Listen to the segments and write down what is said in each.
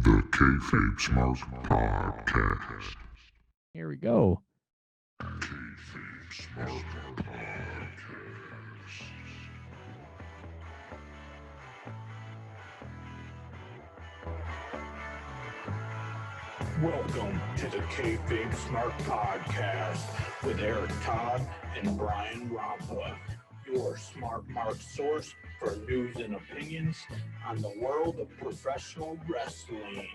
The Kayfabe Smark Podcast. Here we go. Kayfabe Smark Podcast. Welcome to the Kayfabe Smark Podcast with Eric Todd and Brian Rampa, your smart mark source for news and opinions on the world of professional wrestling.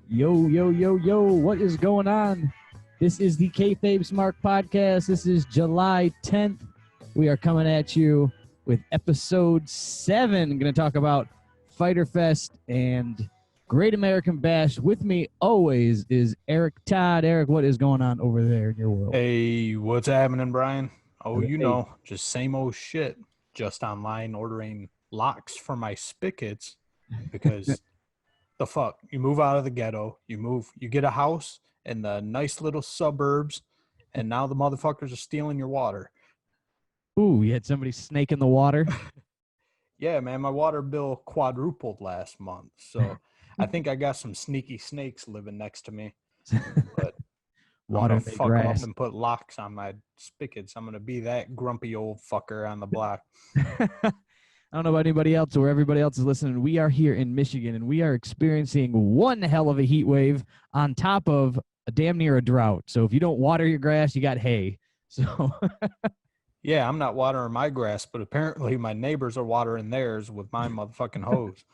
Yo, yo, yo, yo. What is going on? This is the Kayfabe Smark Podcast. This is July 10th. We are coming at you with episode 7. Going to talk about Fyter Fest and Great American Bash. With me always is Eric Todd. Eric, what is going on over there in your world? Hey, what's happening, Brian? Oh, Hey. you know, just same old shit. Just online ordering locks for my spigots because the fuck, you move out of the ghetto, you get a house in the nice little suburbs, and now the motherfuckers are stealing your water. Ooh, you had somebody snake in the water? Yeah, man, my water bill quadrupled last month, so I think I got some sneaky snakes living next to me. But Water I'm they gonna fuck 'em grass. up and put locks on my spigots. I'm gonna be that grumpy old fucker on the block. I don't know about anybody else or everybody else is listening. We are here in Michigan, and we are experiencing one hell of a heat wave on top of a damn near a drought. So if you don't water your grass, you got hay. So Yeah, I'm not watering my grass, but apparently my neighbors are watering theirs with my motherfucking hose.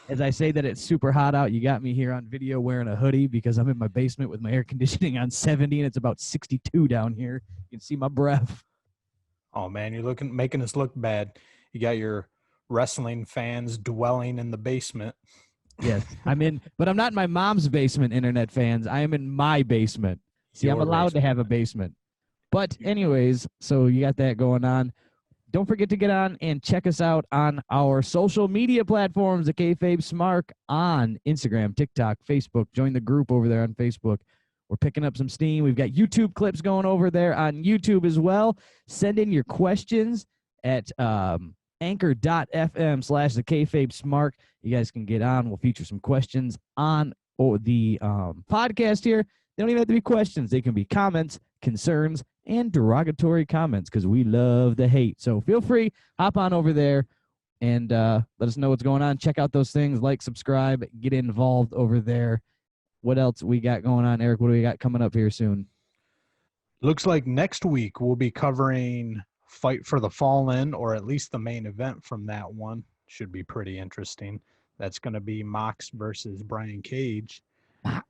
as I say that it's super hot out, you got me here on video wearing a hoodie because I'm in my basement with my air conditioning on 70 and it's about 62 down here. You can see my breath. Oh man, you're making us look bad. You got your wrestling fans dwelling in the basement. Yes, but I'm not in my mom's basement, internet fans. I am in my basement. See, I'm Your allowed to basement. have a basement. But anyways, so you got that going on. Don't forget to get on and check us out on our social media platforms, the Kayfabe Smark on Instagram, TikTok, Facebook. Join the group over there on Facebook. We're picking up some steam. We've got YouTube clips going over there on YouTube as well. Send in your questions at anchor.fm/the Kayfabe Smark. You guys can get on. We'll feature some questions on the podcast here. They don't even have to be questions. They can be comments, concerns, and derogatory comments because we love the hate. So feel free, hop on over there and let us know what's going on. Check out those things, like, subscribe, get involved over there. What else we got going on, Eric? What do we got coming up here soon? Looks like next week we'll be covering Fight for the Fallen, or at least the main event from that one. Should be pretty interesting. That's going to be Mox versus Brian Cage.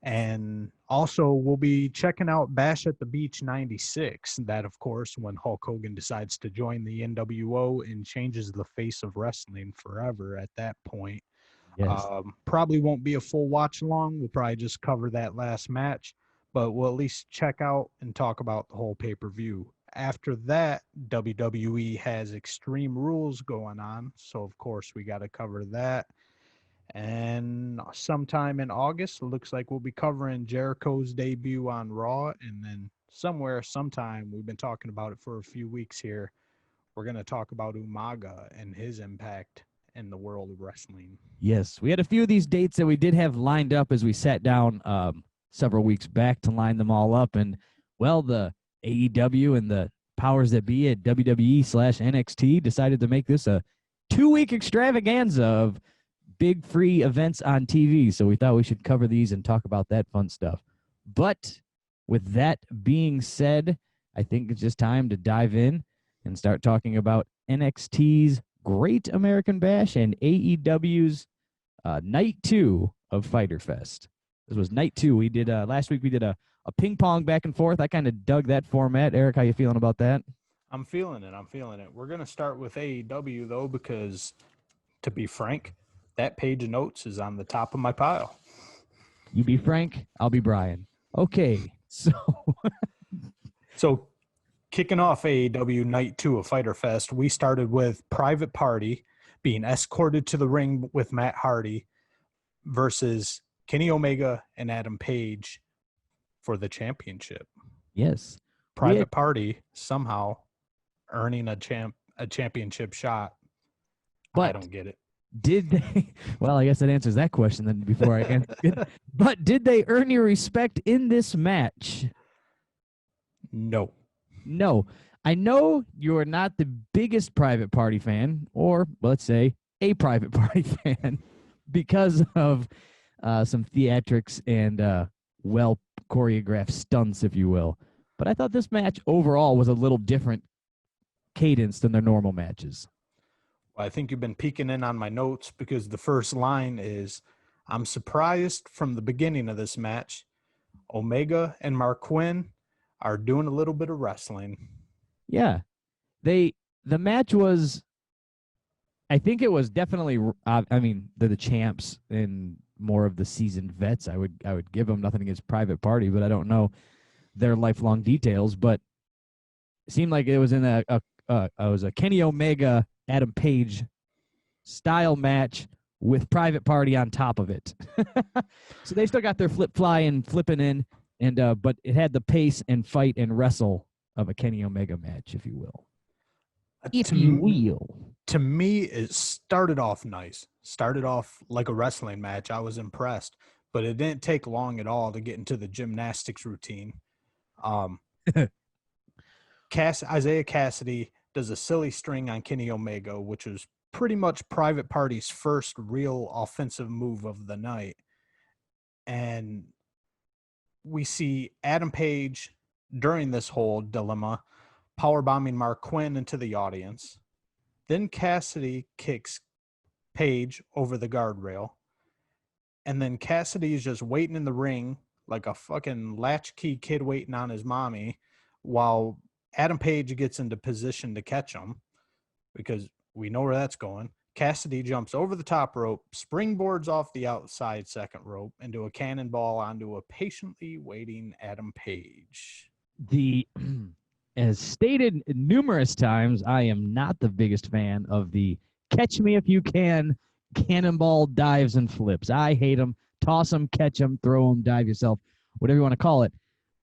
And also, we'll be checking out Bash at the Beach 96. That, of course, when Hulk Hogan decides to join the NWO and changes the face of wrestling forever at that point. Yes. Probably won't be a full watch along. We'll probably just cover that last match, but we'll at least check out and talk about the whole pay-per-view. After that, WWE has Extreme Rules going on, so of course we got to cover that. And sometime in August, it looks like we'll be covering Jericho's debut on Raw. And then sometime, we've been talking about it for a few weeks here, we're going to talk about Umaga and his impact in the world of wrestling. Yes. We had a few of these dates that we did have lined up as we sat down several weeks back to line them all up. And, well, the AEW and the powers that be at WWE/NXT decided to make this a 2-week extravaganza of big free events on TV. So we thought we should cover these and talk about that fun stuff. But with that being said, I think it's just time to dive in and start talking about NXT's Great American Bash and AEW's Night 2 of Fyter Fest. This was Night 2. We did last week we did a ping pong back and forth. I kind of dug that format. Eric, how you feeling about that? I'm feeling it. We're going to start with AEW, though, because, to be frank, that page of notes is on the top of my pile. You be Frank, I'll be Brian. Okay, so kicking off AEW Night 2 of Fyter Fest, we started with Private Party being escorted to the ring with Matt Hardy versus Kenny Omega and Adam Page for the championship. yes, Private Party somehow earning a championship shot. But I don't get it. Did they? Well, I guess that answers that question then before I answer it. But did they earn your respect in this match? No. No. I know you're not the biggest Private Party fan, or let's say a Private Party fan, because of some theatrics and well choreographed stunts, if you will. But I thought this match overall was a little different cadence than their normal matches. I think you've been peeking in on my notes because the first line is, I'm surprised from the beginning of this match, Omega and Mark Quinn are doing a little bit of wrestling. Yeah. The match was, I think it was definitely, I mean, they're the champs and more of the seasoned vets. I would give them nothing against Private Party, but I don't know their lifelong details. But it seemed like it was in a Kenny Omega, Adam Page style match with Private Party on top of it. So they still got their flip fly and flipping in, and but it had the pace and fight and wrestle of a Kenny Omega match, if you will. If you will. To me, it started off nice. Started off like a wrestling match. I was impressed, but it didn't take long at all to get into the gymnastics routine. Isaiah Cassidy does a silly string on Kenny Omega, which was pretty much Private Party's first real offensive move of the night. And we see Adam Page during this whole dilemma powerbombing Mark Quinn into the audience. Then Cassidy kicks Page over the guardrail. And then Cassidy is just waiting in the ring like a fucking latchkey kid waiting on his mommy while Adam Page gets into position to catch him, because we know where that's going. Cassidy jumps over the top rope, springboards off the outside second rope into a cannonball onto a patiently waiting Adam Page. As stated numerous times, I am not the biggest fan of the catch me if you can cannonball dives and flips. I hate them. Toss them, catch them, throw them, dive yourself, whatever you want to call it.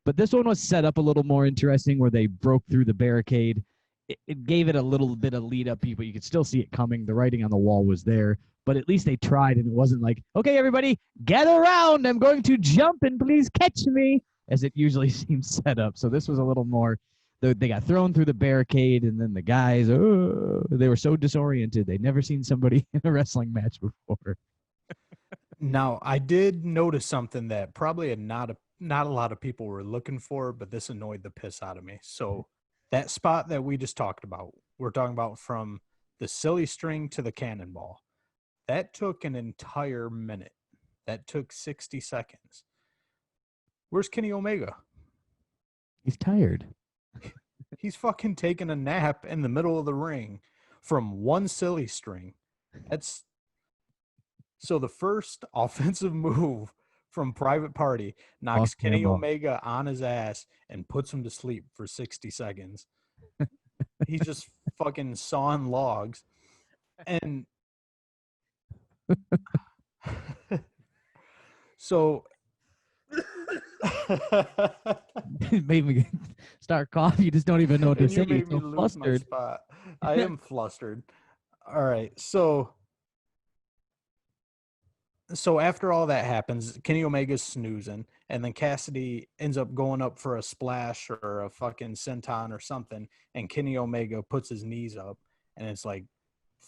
But this one was set up a little more interesting where they broke through the barricade. It gave it a little bit of lead up, but you could still see it coming. The writing on the wall was there, but at least they tried, and it wasn't like, okay, everybody, gather around. I'm going to jump, and please catch me, as it usually seems set up. So this was a little more, they got thrown through the barricade, and then the guys, they were so disoriented. They'd never seen somebody in a wrestling match before. Now, I did notice something that probably not a lot of people were looking for, but this annoyed the piss out of me. So that spot that we just talked about, we're talking about from the silly string to the cannonball. That took an entire minute. That took 60 seconds. Where's Kenny Omega? He's tired. He's fucking taking a nap in the middle of the ring from one silly string. So the first offensive move from Private Party knocks Kenny Omega on his ass and puts him to sleep for 60 seconds. He's just fucking sawing logs. And so It made me start coughing. You just don't even know what to say. you made me You're so lose flustered. my spot. I am flustered. All right. So after all that happens, Kenny Omega's snoozing, and then Cassidy ends up going up for a splash or a fucking senton or something, and Kenny Omega puts his knees up, and it's like,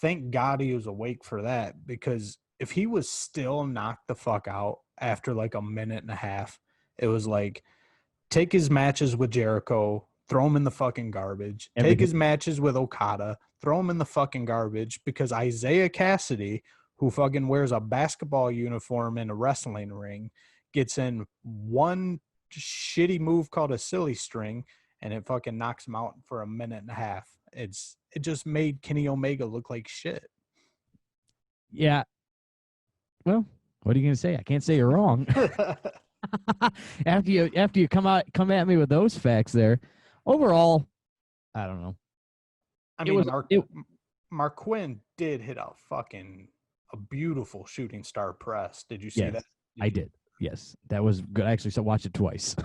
thank God he was awake for that, because if he was still knocked the fuck out after like a minute and a half, it was like, take his matches with Jericho, throw him in the fucking garbage. Take his matches with Okada, throw him in the fucking garbage, because Isaiah Cassidy, who fucking wears a basketball uniform in a wrestling ring, gets in one shitty move called a silly string, and it fucking knocks him out for a minute and a half. It just made Kenny Omega look like shit. Yeah. Well, what are you gonna say? I can't say you're wrong. after you come at me with those facts there. Overall, I don't know. I mean, Mark Quinn did hit a beautiful shooting star press. Did you see that? I did. Yes, that was good. I actually watched it twice.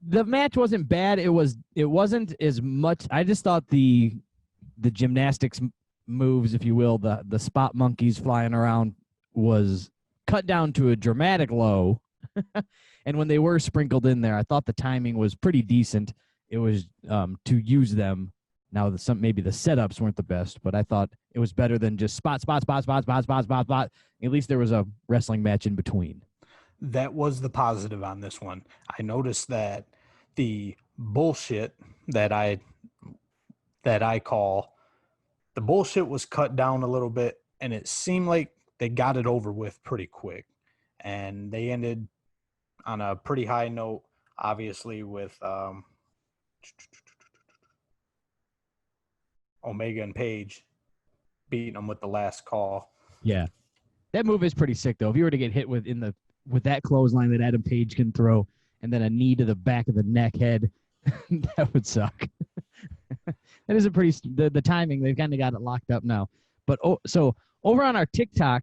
The match wasn't bad. It wasn't as much. I just thought the gymnastics moves, if you will, the spot monkeys flying around, was cut down to a dramatic low. And when they were sprinkled in there, I thought the timing was pretty decent. It was to use them. Now, maybe the setups weren't the best, but I thought it was better than just spot, spot, spot, spot, spot, spot, spot, spot. At least there was a wrestling match in between. That was the positive on this one. I noticed that the bullshit that I call the bullshit was cut down a little bit, and it seemed like they got it over with pretty quick, and they ended on a pretty high note, obviously, with Omega and Page beating them with the last call. Yeah, that move is pretty sick though. If you were to get hit with that clothesline that Adam Page can throw, and then a knee to the back of the neck head, that would suck. That is a pretty the timing. They've kind of got it locked up now. But so over on our TikTok,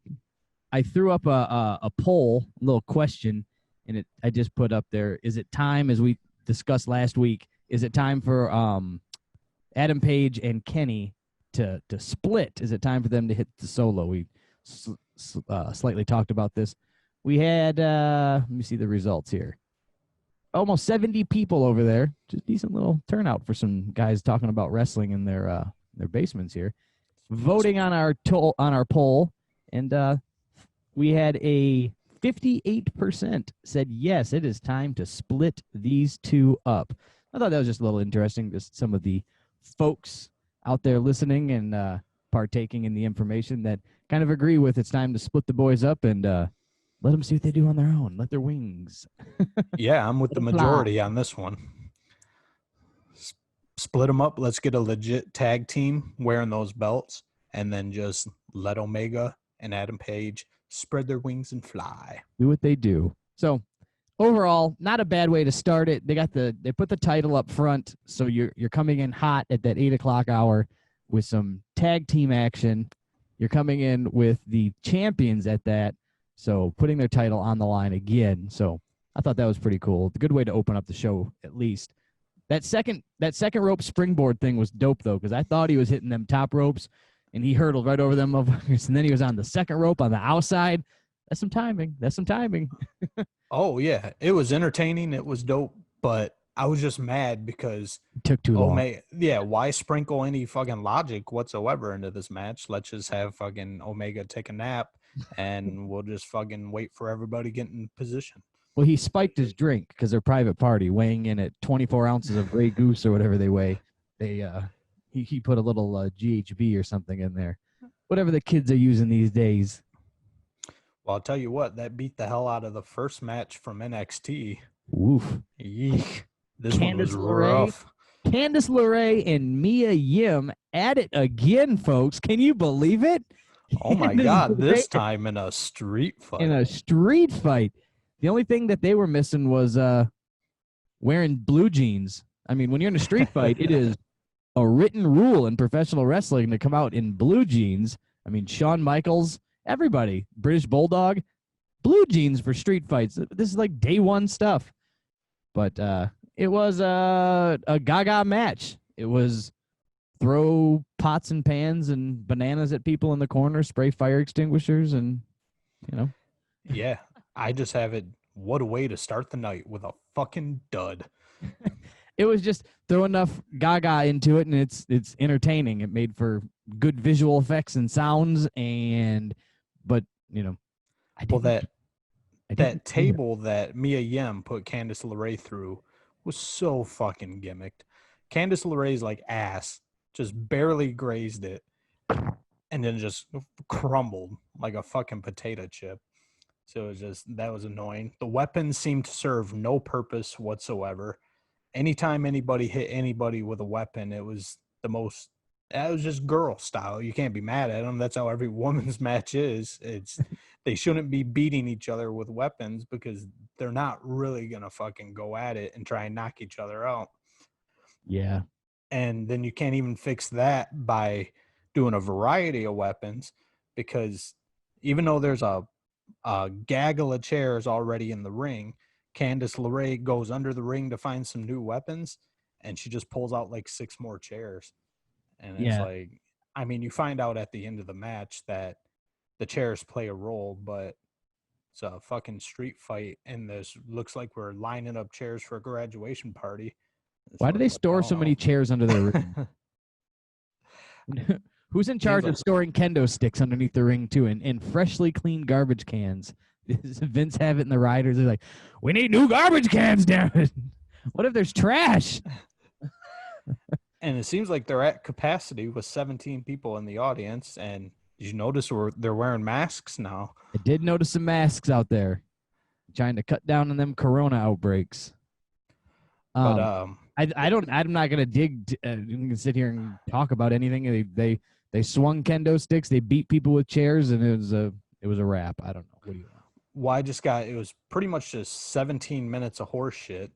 I threw up a poll, a little question, and I just put up there: is it time, as we discussed last week? Is it time for Adam Page and Kenny to split? Is it time for them to hit the solo? We slightly talked about this. We had let me see the results here. Almost 70 people over there. Just decent little turnout for some guys talking about wrestling in their basements here, voting on our poll, and we had a 58% said yes, it is time to split these two up. I thought that was just a little interesting. Just some of the folks out there listening and partaking in the information that kind of agree with it's time to split the boys up and let them see what they do on their own. Let their wings. Yeah, I'm with the majority on this one. Split them up. Let's get a legit tag team wearing those belts, and then just let Omega and Adam Page spread their wings and fly. Do what they do. So overall, not a bad way to start it. They put the title up front, so you're coming in hot at that 8 o'clock hour with some tag team action. You're coming in with the champions at that. So putting their title on the line again. So I thought that was pretty cool. It's a good way to open up the show, at least. That second rope springboard thing was dope, though, because I thought he was hitting them top ropes, and he hurdled right over them motherfuckers, and then he was on the second rope on the outside. That's some timing. Oh, yeah. It was entertaining. It was dope, but I was just mad because It took too long. Yeah, why sprinkle any fucking logic whatsoever into this match? Let's just have fucking Omega take a nap, and we'll just fucking wait for everybody to get in position. Well, he spiked his drink because they're private party, weighing in at 24 ounces of Grey Goose or whatever they weigh. He put a little GHB or something in there. Whatever the kids are using these days. Well, I'll tell you what, that beat the hell out of the first match from NXT. Woof. Eek. This one was Candice LeRae. rough. Candice LeRae and Mia Yim at it again, folks. Can you believe it? Oh, my Candice God. This LeRae time in a street fight. in a street fight. The only thing that they were missing was wearing blue jeans. I mean, when you're in a street fight, it is a written rule in professional wrestling to come out in blue jeans. I mean, Shawn Michaels, everybody, British Bulldog, blue jeans for street fights. This is like day one stuff. But it was a gaga match. It was throw pots and pans and bananas at people in the corner, spray fire extinguishers, and, you know. Yeah, I just have it. What a way to start the night with a fucking dud. It was just throw enough gaga into it, and it's entertaining. It made for good visual effects and sounds, but you know, that table that Mia Yim put Candice LeRae through was so fucking gimmicked. Candice LeRae's like ass just barely grazed it, and then just crumbled like a fucking potato chip. So that was annoying. The weapons seemed to serve no purpose whatsoever. Anytime anybody hit anybody with a weapon, it was just girl style. You can't be mad at them. That's how every woman's match is. They shouldn't be beating each other with weapons because they're not really going to fucking go at it and try and knock each other out. Yeah. And then you can't even fix that by doing a variety of weapons, because even though there's a gaggle of chairs already in the ring, Candice LeRae goes under the ring to find some new weapons, and she just pulls out like 6 more chairs. And it's like, I mean, you find out at the end of the match that the chairs play a role, but it's a fucking street fight, and this looks like we're lining up chairs for a graduation party. It's Why do like, they what the store so many hell? chairs under their ring? Who's in charge of storing kendo sticks underneath the ring too, and freshly cleaned garbage cans? Does Vince have it in the riders? They're like, we need new garbage cans, damn it. What if there's trash? And it seems like they're at capacity with 17 people in the audience. And did you notice they're wearing masks now? I did notice some masks out there, trying to cut down on them corona outbreaks. But I'm not gonna you can sit here and talk about anything. They swung kendo sticks, they beat people with chairs, and it was a wrap. I don't know. What do you want? it was pretty much just 17 minutes of horse shit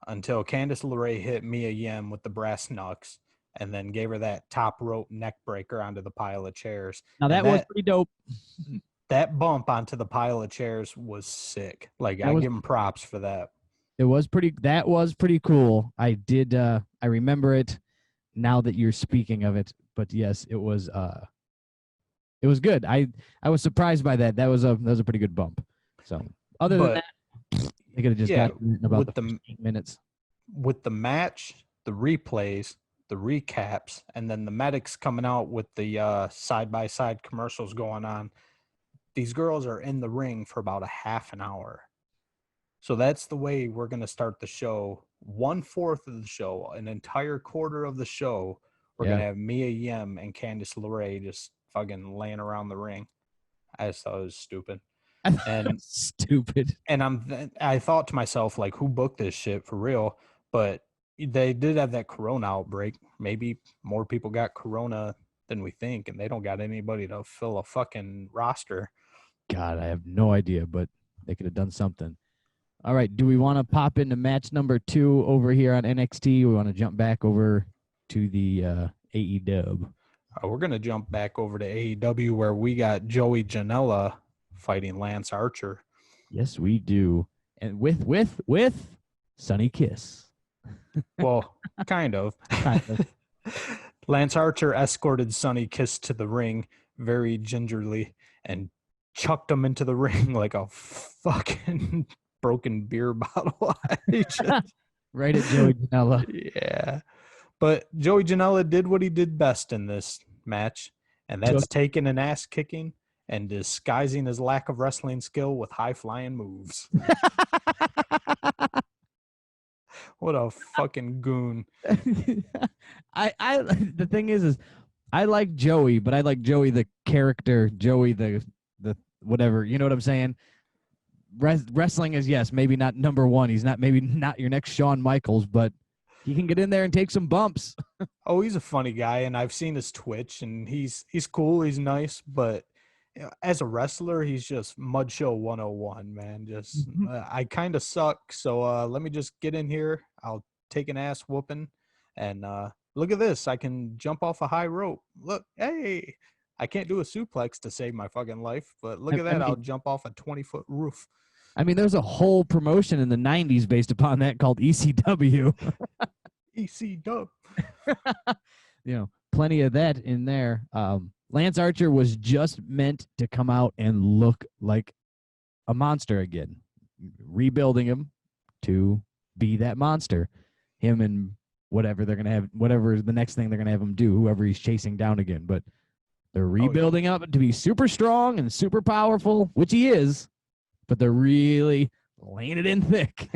until Candice LeRae hit Mia Yim with the brass knucks and then gave her that top rope neck breaker onto the pile of chairs. Now that was pretty dope. That bump onto the pile of chairs was sick. Like, I give him props for that. That was pretty cool. I remember it now that you're speaking of it. But yes, it was good. I was surprised by that. That was a pretty good bump. So other than that, they could have just got in about the 8 minutes. With the match, the replays, the recaps, and then the medics coming out with the side-by-side commercials going on, these girls are in the ring for about a half an hour. So that's the way we're going to start the show. 1/4 of the show, an entire quarter of the show, we're going to have Mia Yim and Candice LeRae just fucking laying around the ring. I just thought it was stupid. And stupid. And I thought to myself, like, who booked this shit for real? But they did have that corona outbreak. Maybe more people got corona than we think, and they don't got anybody to fill a fucking roster. God, I have no idea, but they could have done something. All right, do we want to pop into match number 2 over here on NXT? We want to jump back over to the AEW. We're going to jump back over to AEW, where we got Joey Janela fighting Lance Archer. Yes, we do. And with Sonny Kiss. Well, kind of. Lance Archer escorted Sonny Kiss to the ring very gingerly and chucked him into the ring like a fucking broken beer bottle. Right at Joey Janela. Yeah. But Joey Janela did what he did best in this match, and that's taking an ass kicking and disguising his lack of wrestling skill with high-flying moves. What a fucking goon. The thing is I like Joey, but I like Joey the character, Joey the whatever, you know what I'm saying? Wrestling is, yes, maybe not number 1. He's maybe not your next Shawn Michaels, but he can get in there and take some bumps. Oh, he's a funny guy, and I've seen his Twitch, and he's cool, he's nice, but as a wrestler, he's just Mud Show 101, man. Just I kind of suck, so let me just get in here. I'll take an ass whooping, and look at this. I can jump off a high rope. Look, hey, I can't do a suplex to save my fucking life, but look at that. I'll jump off a 20-foot roof. I mean, there's a whole promotion in the 90s based upon that called ECW. ECW. You know, plenty of that in there. Lance Archer was just meant to come out and look like a monster again, rebuilding him to be that monster. Him and whatever they're going to have, whatever the next thing they're going to have him do, whoever he's chasing down again. But they're rebuilding up to be super strong and super powerful, which he is, but they're really laying it in thick.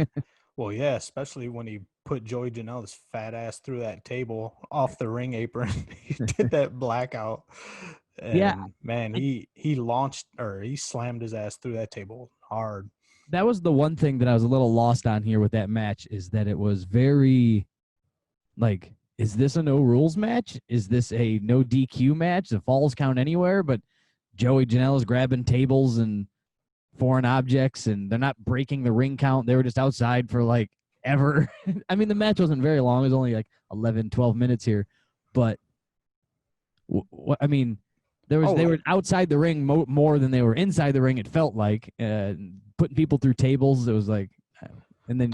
Well, yeah, especially when he put Joey Janela's fat ass through that table off the ring apron. He did that blackout. And yeah, man, he slammed his ass through that table hard. That was the one thing that I was a little lost on here with that match, is that it was very, like, is this a no rules match? Is this a no DQ match? The falls count anywhere, but Joey Janela's grabbing tables and foreign objects, and they're not breaking the ring count. They were just outside for like ever. I mean, the match wasn't very long. It was only like 11, 12 minutes here, but I mean, they were outside the ring more than they were inside the ring. It felt like putting people through tables. It was like, and then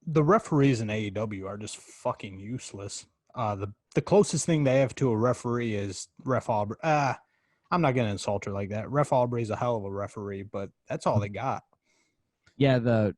the referees in AEW are just fucking useless. The closest thing they have to a referee is Ref Aubrey. I'm not gonna insult her like that. Ref Aubrey's a hell of a referee, but that's all they got. Yeah, the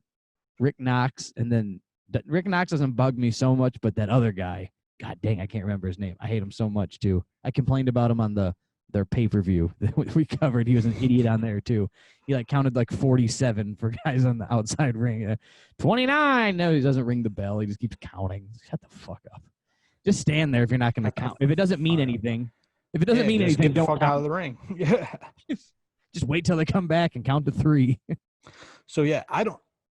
Rick Knox, and then Rick Knox doesn't bug me so much, but that other guy, god dang, I can't remember his name. I hate him so much too. I complained about him on their pay-per-view that we covered. He was an idiot on there too. He like counted like 47 for guys on the outside ring. 29. No, he doesn't ring the bell. He just keeps counting. Shut the fuck up. Just stand there if you're not going to count. If it doesn't mean anything, Get the don't fuck count. out of the ring. Yeah. Just wait till they come back and count to 3. So yeah,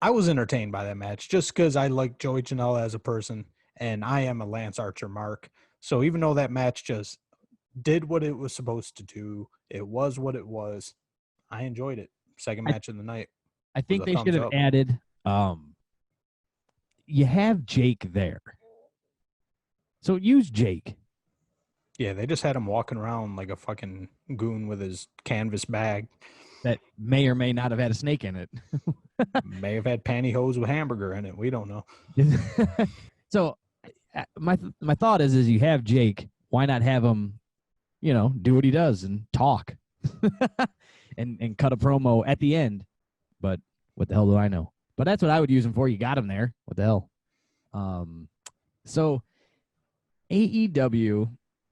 I was entertained by that match just because I like Joey Janela as a person, and I am a Lance Archer mark. So even though that match just did what it was supposed to do, it was what it was. I enjoyed it. Second match of the night. I think a they should thumbs have up. added. You have Jake there, so use Jake. Yeah, they just had him walking around like a fucking goon with his canvas bag. That may or may not have had a snake in it. May have had pantyhose with hamburger in it. We don't know. So my thought is you have Jake. Why not have him, do what he does and talk, and cut a promo at the end? But what the hell do I know? But that's what I would use him for. You got him there. What the hell? So AEW,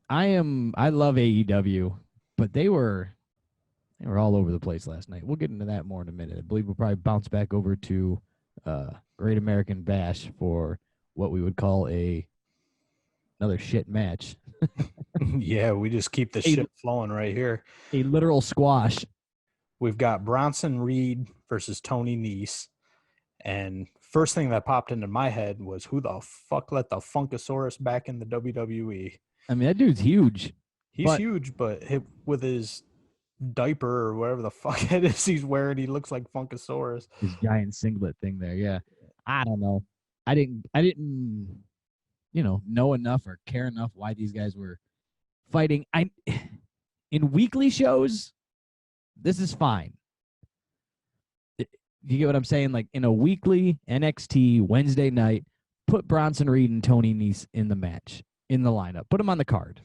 I love AEW, but they were all over the place last night. We'll get into that more in a minute. I believe we'll probably bounce back over to Great American Bash for what we would call another shit match. Yeah, we just keep the shit flowing right here. A literal squash. We've got Bronson Reed versus Tony Nese. And first thing that popped into my head was, who the fuck let the Funkasaurus back in the WWE? I mean, that dude's huge. He's huge, but with his diaper or whatever the fuck it is he's wearing, he looks like Funkasaurus. His giant singlet thing there, yeah. I don't know. I didn't know enough or care enough why these guys were fighting. In weekly shows, this is fine. You get what I'm saying? Like in a weekly NXT Wednesday night, put Bronson Reed and Tony Nese in the match, in the lineup. Put them on the card.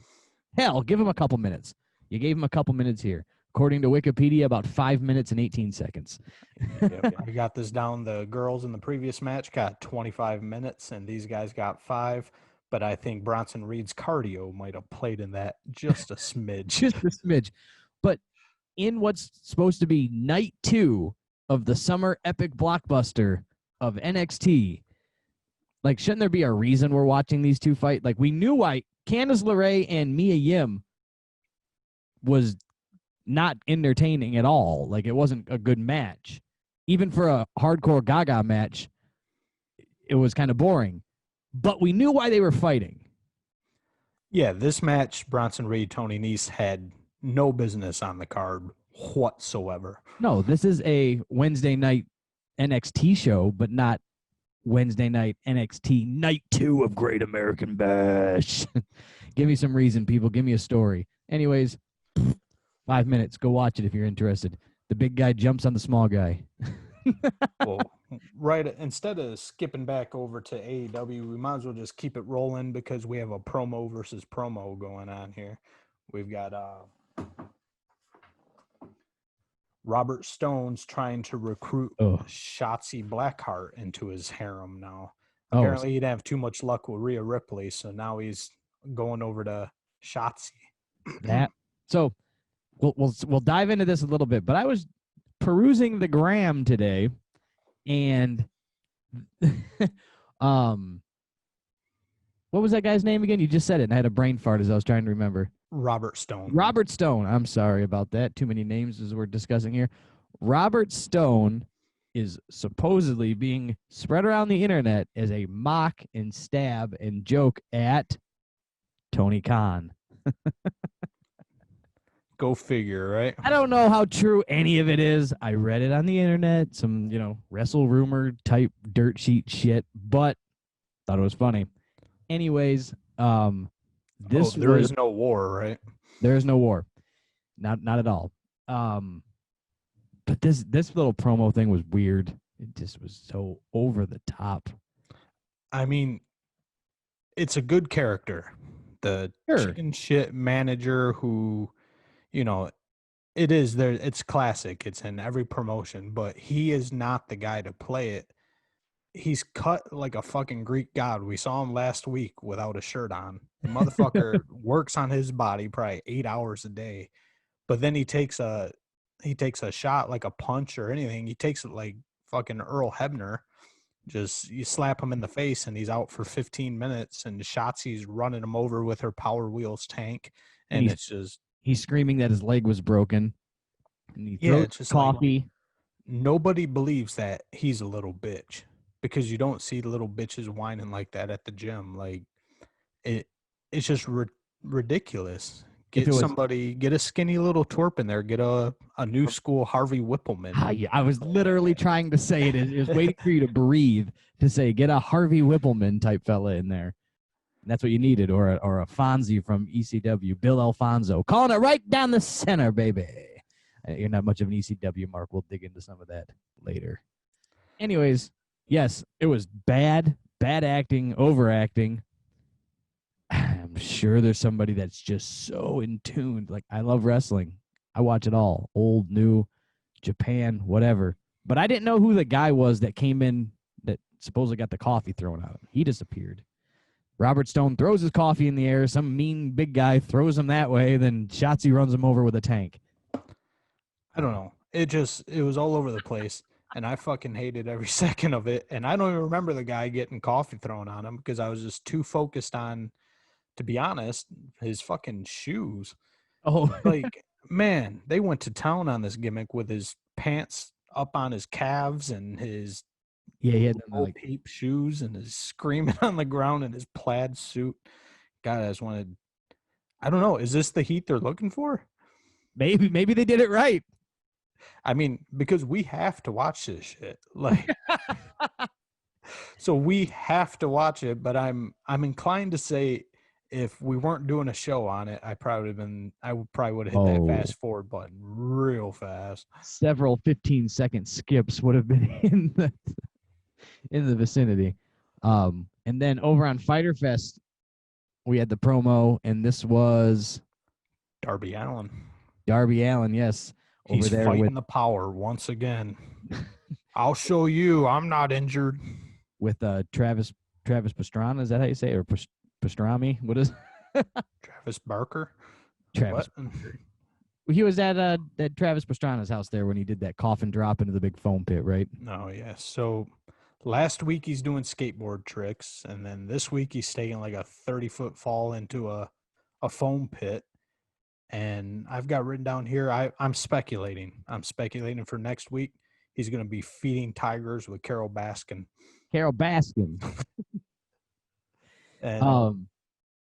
Hell, give them a couple minutes. You gave them a couple minutes here. According to Wikipedia, about 5 minutes and 18 seconds. Yep, I got this down. The girls in the previous match got 25 minutes, and these guys got 5. But I think Bronson Reed's cardio might have played in that just a smidge. Just a smidge. But in what's supposed to be night 2 of the summer epic blockbuster of NXT, like, shouldn't there be a reason we're watching these two fight? Like, we knew why Candice LeRae and Mia Yim was not entertaining at all. Like, it wasn't a good match. Even for a hardcore Gaga match, it was kind of boring. But we knew why they were fighting. Yeah, this match, Bronson Reed, Tony Nese, had no business on the card whatsoever. No, this is a Wednesday night NXT show, but not Wednesday night NXT night 2 of Great American Bash. Give me some reason, people. Give me a story. Anyways, 5 minutes. Go watch it if you're interested. The big guy jumps on the small guy. Well, right. Instead of skipping back over to AEW, we might as well just keep it rolling because we have a promo versus promo going on here. We've got Robert Stone's trying to recruit Shotzi Blackheart into his harem now. Apparently, he didn't have too much luck with Rhea Ripley, so now he's going over to Shotzi. So we'll dive into this a little bit, but I was perusing the gram today, and what was that guy's name again? You just said it, and I had a brain fart as I was trying to remember. Robert Stone. Robert Stone. I'm sorry about that. Too many names as we're discussing here. Robert Stone is supposedly being spread around the internet as a mock and stab and joke at Tony Khan. Go figure, right? I don't know how true any of it is. I read it on the internet, some, wrestle rumor type dirt sheet shit, but thought it was funny. Anyways, there is no war, right? There is no war. Not at all. But this little promo thing was weird. It just was so over the top. I mean, it's a good character. The Sure. chicken shit manager who, you know, it is there. It's classic. It's in every promotion, but he is not the guy to play it. He's cut like a fucking Greek god. We saw him last week without a shirt on. The motherfucker works on his body probably 8 hours a day, but then he takes a shot like a punch or anything. He takes it like fucking Earl Hebner. Just you slap him in the face and he's out for 15 minutes. And Shotzi's running him over with her Power Wheels tank, and he's- it's just He's screaming that his leg was broken. And he yeah, throws it's just like coffee. nobody believes that he's a little bitch because you don't see little bitches whining like that at the gym. Like it, it's just ridiculous. If Get it was- somebody, get a skinny little twerp in there. Get a new school Harvey Whippleman. I was literally trying to say it. It was waiting for you to breathe to say, get a Harvey Whippleman type fella in there. And that's what you needed, or a Fonzie from ECW, Bill Alfonso, calling it right down the center, baby. You're not much of an ECW, Mark. We'll dig into some of that later. Anyways, yes, it was bad acting, overacting. I'm sure there's somebody that's just so in tune. Like, I love wrestling. I watch it all, old, new, Japan, whatever. But I didn't know who the guy was that came in that supposedly got the coffee thrown at him. He disappeared. Robert Stone throws his coffee in the air. Some mean big guy throws him that way. Then Shotzi runs him over with a tank. I don't know. It was all over the place. And I fucking hated every second of it. And I don't even remember the guy getting coffee thrown on him because I was just too focused on, to be honest, his fucking shoes. Oh, Like, man, they went to town on this gimmick with his pants up on his calves and his yeah, he had them, low like, peep shoes and his screaming on the ground in his plaid suit. God, I just wanted. I don't know. Is this the heat they're looking for? maybe they did it right. I mean, because we have to watch this shit. Like, so we have to watch it. But I'm inclined to say if we weren't doing a show on it, I probably would have hit that fast forward button real fast. Several 15-second skips would have been in the vicinity. And then over on Fyter Fest, we had the promo, and this was Darby Allin. Darby Allin, yes. He's over there fighting with the power once again. I'll show you. I'm not injured. Travis Pastrana. Is that how you say it? Or Pastrami? What is Travis Barker. Travis? What? He was at Travis Pastrana's house there when he did that coffin drop into the big foam pit, right? No, yeah. So last week he's doing skateboard tricks, and then this week he's taking like a 30-foot fall into a foam pit. And I've got written down here, I'm speculating. I'm speculating for next week. He's going to be feeding tigers with Carol Baskin. Carol Baskin. And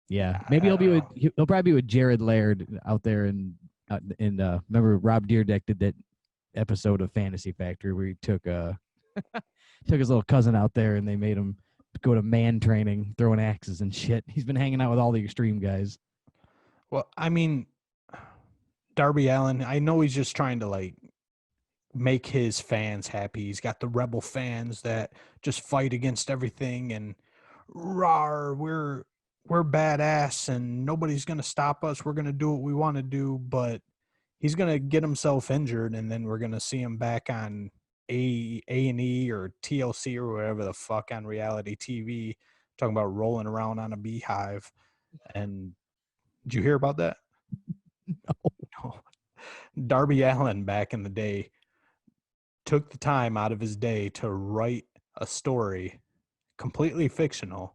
Yeah, maybe he'll probably be with Jared Laird out there in remember Rob Deerdeck did that episode of Fantasy Factory where he took his little cousin out there and they made him go to man training, throwing axes and shit. He's been hanging out with all the extreme guys. well, I mean, Darby Allin, I know he's just trying to like make his fans happy. He's got the rebel fans that just fight against everything and rawr, we're badass and nobody's going to stop us. We're going to do what we want to do, but he's going to get himself injured and then we're going to see him back on A&E or TLC or whatever the fuck on reality TV talking about rolling around on a beehive. And did you hear about that? No. Darby Allin back in the day took the time out of his day to write a story completely fictional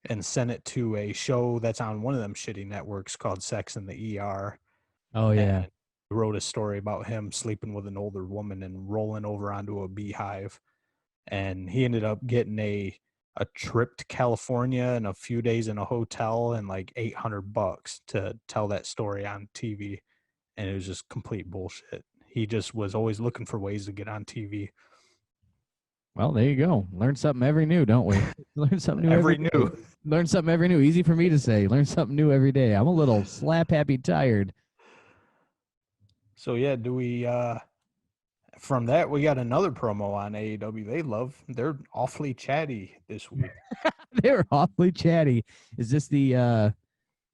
and sent it to a show that's on one of them shitty networks called Sex in the ER. Oh yeah. And wrote a story about him sleeping with an older woman and rolling over onto a beehive. And he ended up getting a trip to California and a few days in a hotel and like $800 to tell that story on TV. And it was just complete bullshit. He just was always looking for ways to get on TV. Well, there you go. Learn something every new, don't we? Learn something new Every day. new. Learn something every new. Easy for me to say. Learn something new every day. I'm a little slap happy tired. So yeah, do we From that, we got another promo on AEW. They're awfully chatty this week. They were awfully chatty. Is this the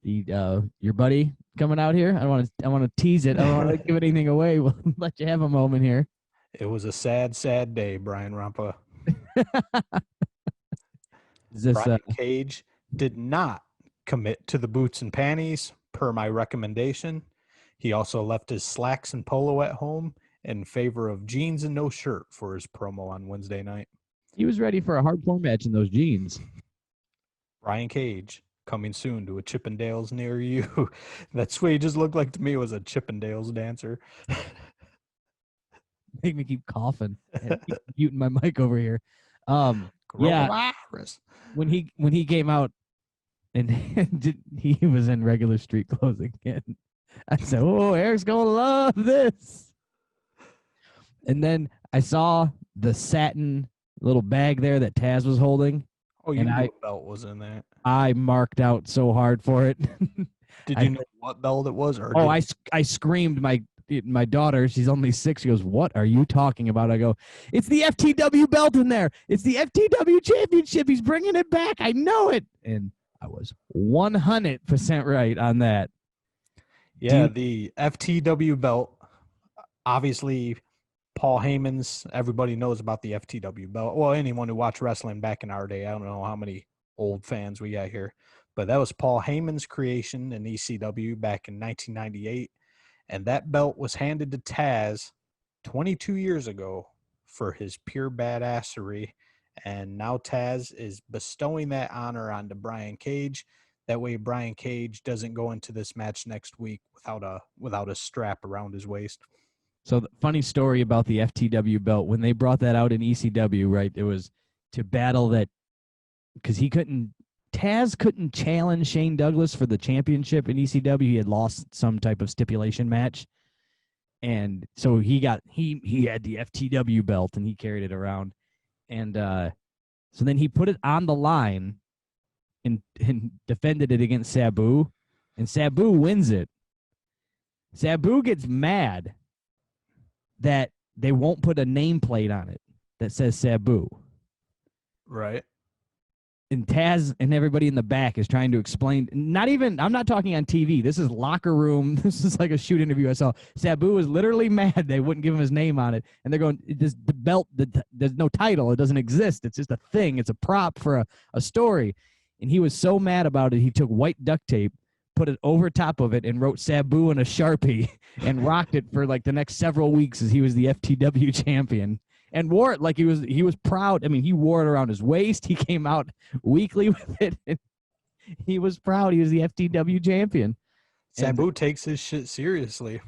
your buddy coming out here? I want to tease it. I don't want to give anything away. We'll let you have a moment here. It was a sad, sad day, Brian Rampa. Is this Brian Cage did not commit to the boots and panties per my recommendation. He also left his slacks and polo at home in favor of jeans and no shirt for his promo on Wednesday night. he was ready for a hardcore match in those jeans. Brian Cage coming soon to a Chippendales near you. That's what he just looked like to me, was a Chippendales dancer. Make me keep coughing and keep muting my mic over here. Yeah, Coronavirus. when he came out and he was in regular street clothes again. I said, "Oh, Eric's gonna love this." And then I saw the satin little bag there that Taz was holding. Oh, you And knew I- what belt was in that. I marked out so hard for it. Did I- you know what belt it was? Or Oh, did- I screamed. My daughter, she's only 6. She goes, "What are you talking about?" I go, "It's the FTW belt in there. It's the FTW championship. He's bringing it back. I know it." And I was 100% right on that. Yeah, Do the FTW belt. Obviously, Paul Heyman's. Everybody knows about the FTW belt. Well, anyone who watched wrestling back in our day, I don't know how many old fans we got here, but that was Paul Heyman's creation in ECW back in 1998, and that belt was handed to Taz 22 years ago for his pure badassery, and now Taz is bestowing that honor onto Brian Cage. That way, Brian Cage doesn't go into this match next week without a strap around his waist. So the funny story about the FTW belt, when they brought that out in ECW, right? It was to battle that because Taz couldn't challenge Shane Douglas for the championship in ECW. He had lost some type of stipulation match. And so he had the FTW belt and he carried it around. And so then he put it on the line and defended it against Sabu. And Sabu wins it. Sabu gets mad that they won't put a nameplate on it that says Sabu. Right. And Taz and everybody in the back is trying to explain. I'm not talking on TV. This is locker room. This is like a shoot interview I saw. Sabu was literally mad they wouldn't give him his name on it. And they're going, the belt, there's no title. It doesn't exist. It's just a thing. It's a prop for a story. And he was so mad about it, he took white duct tape, put it over top of it, and wrote Sabu in a Sharpie and rocked it for like the next several weeks as he was the FTW champion. And wore it like he was proud. I mean, he wore it around his waist. He came out weekly with it. And he was proud. He was the FTW champion. Sabu takes his shit seriously.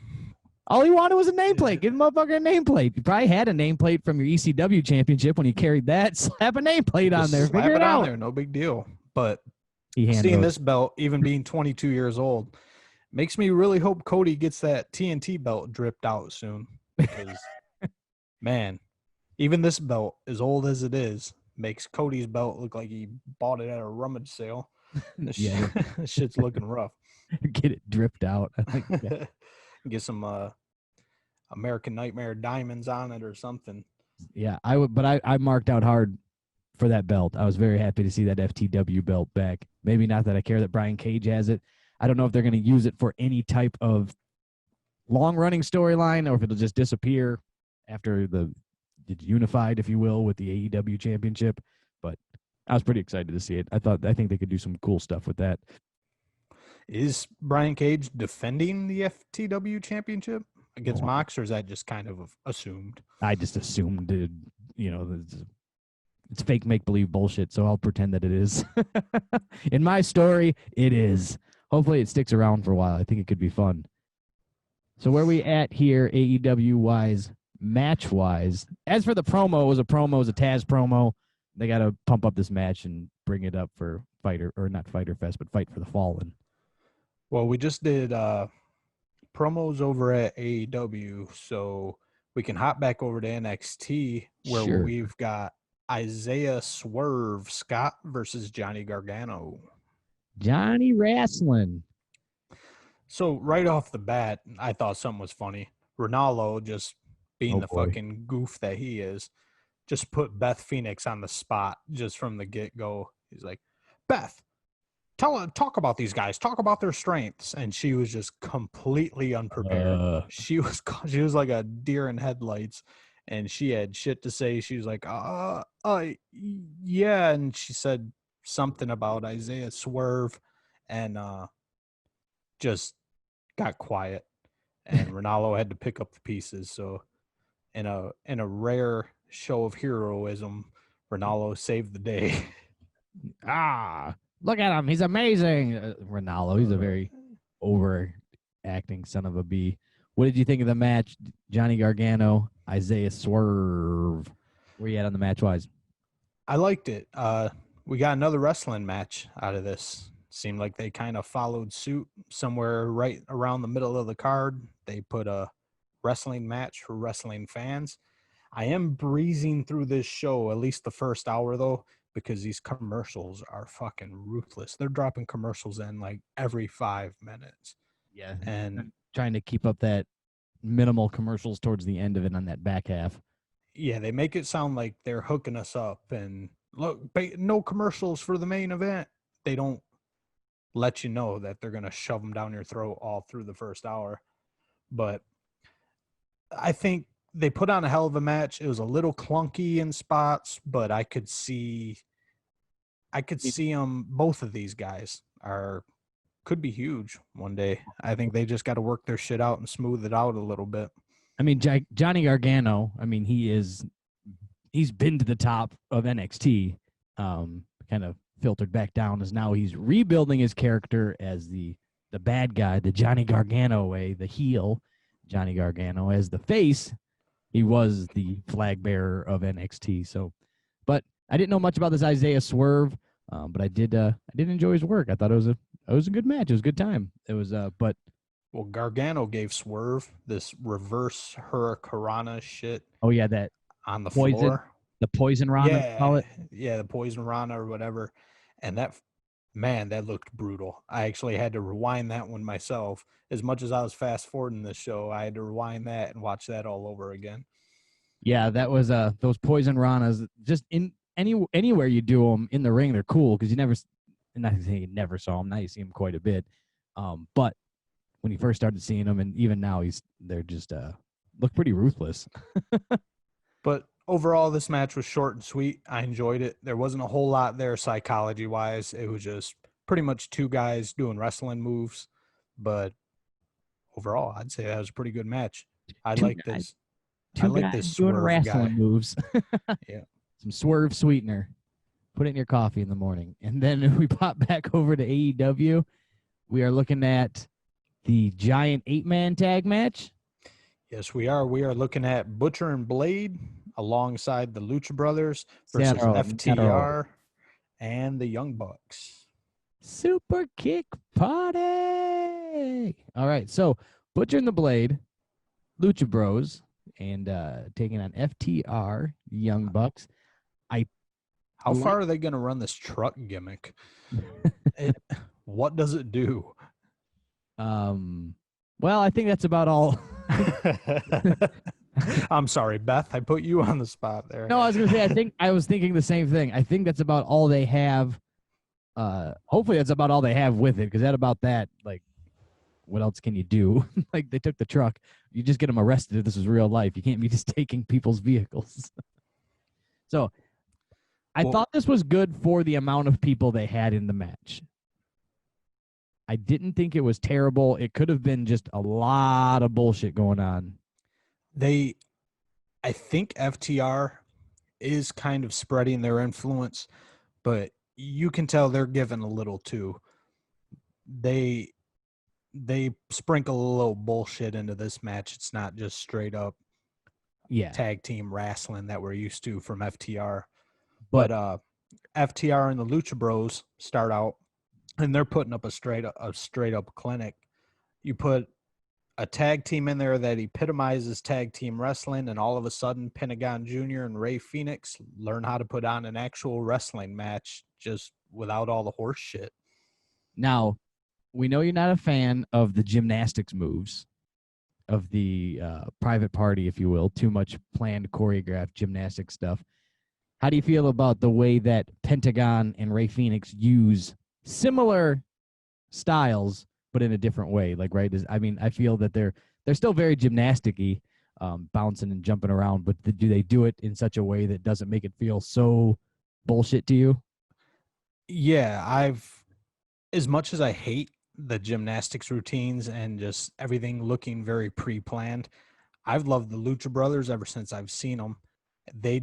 All he wanted was a nameplate. Give the motherfucker a nameplate. You probably had a nameplate from your ECW championship when you carried that. Slap a nameplate on Just there. slap Figure it it on out. there, no big deal. But He handled seeing it. this belt, even being 22 years old, makes me really hope Cody gets that TNT belt dripped out soon. Because, man, even this belt, as old as it is, makes Cody's belt look like he bought it at a rummage sale. This Yeah. this shit's looking rough. Get it dripped out. I like that. Get some American Nightmare diamonds on it or something. Yeah, I would, but I marked out hard for that belt. I was very happy to see that FTW belt back. Maybe not that I care that Brian Cage has it. I don't know if they're going to use it for any type of long-running storyline or if it'll just disappear after it's unified, if you will, with the AEW championship. But I was pretty excited to see it. I think they could do some cool stuff with that. Is Brian Cage defending the FTW championship against Oh. Mox, or is that just kind of assumed? I just assumed it's fake make-believe bullshit, so I'll pretend that it is. In my story, it is. Hopefully it sticks around for a while. I think it could be fun. So where we at here, AEW-wise, match-wise? As for the promo, it was a Taz promo. They got to pump up this match and bring it up for not Fyter Fest, but Fight for the Fallen. Well, we just did promos over at AEW, so we can hop back over to NXT where Sure. we've got Isaiah Swerve Scott versus Johnny Gargano. Johnny Wrestling. So right off the bat, I thought something was funny. Ronaldo just being Oh, the boy. fucking goof that he is, just put Beth Phoenix on the spot just from the get-go. He's like, Beth, talk about these guys, talk about their strengths. And she was just completely unprepared. She was like a deer in headlights, and she had shit to say. She was like, yeah. And she said something about Isaiah Swerve, and just got quiet. And Ronaldo had to pick up the pieces. So in a rare show of heroism, Ronaldo saved the day. Look at him. He's amazing. Ronaldo, he's a very overacting son of a bee. What did you think of the match? Johnny Gargano, Isaiah Swerve. Where you at on the match wise? I liked it. We got another wrestling match out of this. Seemed like they kind of followed suit somewhere right around the middle of the card. They put a wrestling match for wrestling fans. I am breezing through this show, at least the first hour though, because these commercials are fucking ruthless. They're dropping commercials in like every 5 minutes. Yeah. And trying to keep up that minimal commercials towards the end of it on that back half. yeah, they make it sound like they're hooking us up and look, no commercials for the main event. They don't let you know that they're going to shove them down your throat all through the first hour. But I think they put on a hell of a match. It was a little clunky in spots, but I could see them. Both of these guys could be huge one day. I think they just got to work their shit out and smooth it out a little bit. I mean, Johnny Gargano, I mean, he's been to the top of NXT, kind of filtered back down as now he's rebuilding his character as the bad guy, the Johnny Gargano way, the heel Johnny Gargano. As the face, he was the flag bearer of NXT. So, but I didn't know much about this Isaiah Swerve, but I did enjoy his work. I thought it was a good match. It was a good time. It was but well, Gargano gave Swerve this reverse Hurricanrana shit. Oh yeah, that on the poison, floor. the poison Rana, call it. Yeah, the poison Rana or whatever. And that looked brutal. I actually had to rewind that one myself. As much as I was fast forwarding this show, I had to rewind that and watch that all over again. Yeah, that was those poison Ranas. Just in anywhere you do them in the ring, they're cool because you never saw them. Now you see them quite a bit. But when you first started seeing them, and even now they're just look pretty ruthless. But overall, this match was short and sweet. I enjoyed it. There wasn't a whole lot there psychology-wise. It was just pretty much two guys doing wrestling moves. But overall, I'd say that was a pretty good match. I like this doing Swerve wrestling guy. moves. Yeah. Some Swerve sweetener. Put it in your coffee in the morning. And then we pop back over to AEW. We are looking at the giant 8-man tag match. Yes, we are. We are looking at Butcher and Blade alongside the Lucha Brothers versus FTR and the Young Bucks. Super kick party. All right, so Butcher and the Blade, Lucha Bros, and taking on FTR, Young Bucks. How far are they going to run this truck gimmick? What does it do? Well, I think that's about all. I'm sorry, Beth. I put you on the spot there. No, I was going to say, I was thinking the same thing. I think that's about all they have. Hopefully that's about all they have with it, because like, what else can you do? Like, they took the truck. You just get them arrested if this is real life. You can't be just taking people's vehicles. So I thought this was good for the amount of people they had in the match. I didn't think it was terrible. It could have been just a lot of bullshit going on. I think FTR is kind of spreading their influence, but you can tell they're giving a little too. They sprinkle a little bullshit into this match. It's not just straight up tag team wrestling that we're used to from FTR. But FTR and the Lucha Bros start out, and they're putting up a straight up clinic. You put a tag team in there that epitomizes tag team wrestling, and all of a sudden Pentagon Jr. and Ray Phoenix learn how to put on an actual wrestling match just without all the horse shit. Now, we know you're not a fan of the gymnastics moves, of the private party, if you will, too much planned choreographed gymnastic stuff. How do you feel about the way that Pentagon and Ray Phoenix use similar styles, but in a different way? Like, right? I mean, I feel that they're still very gymnastic-y, bouncing and jumping around, but do they do it in such a way that doesn't make it feel so bullshit to you? Yeah, as much as I hate the gymnastics routines and just everything looking very pre-planned, I've loved the Lucha Brothers ever since I've seen them. They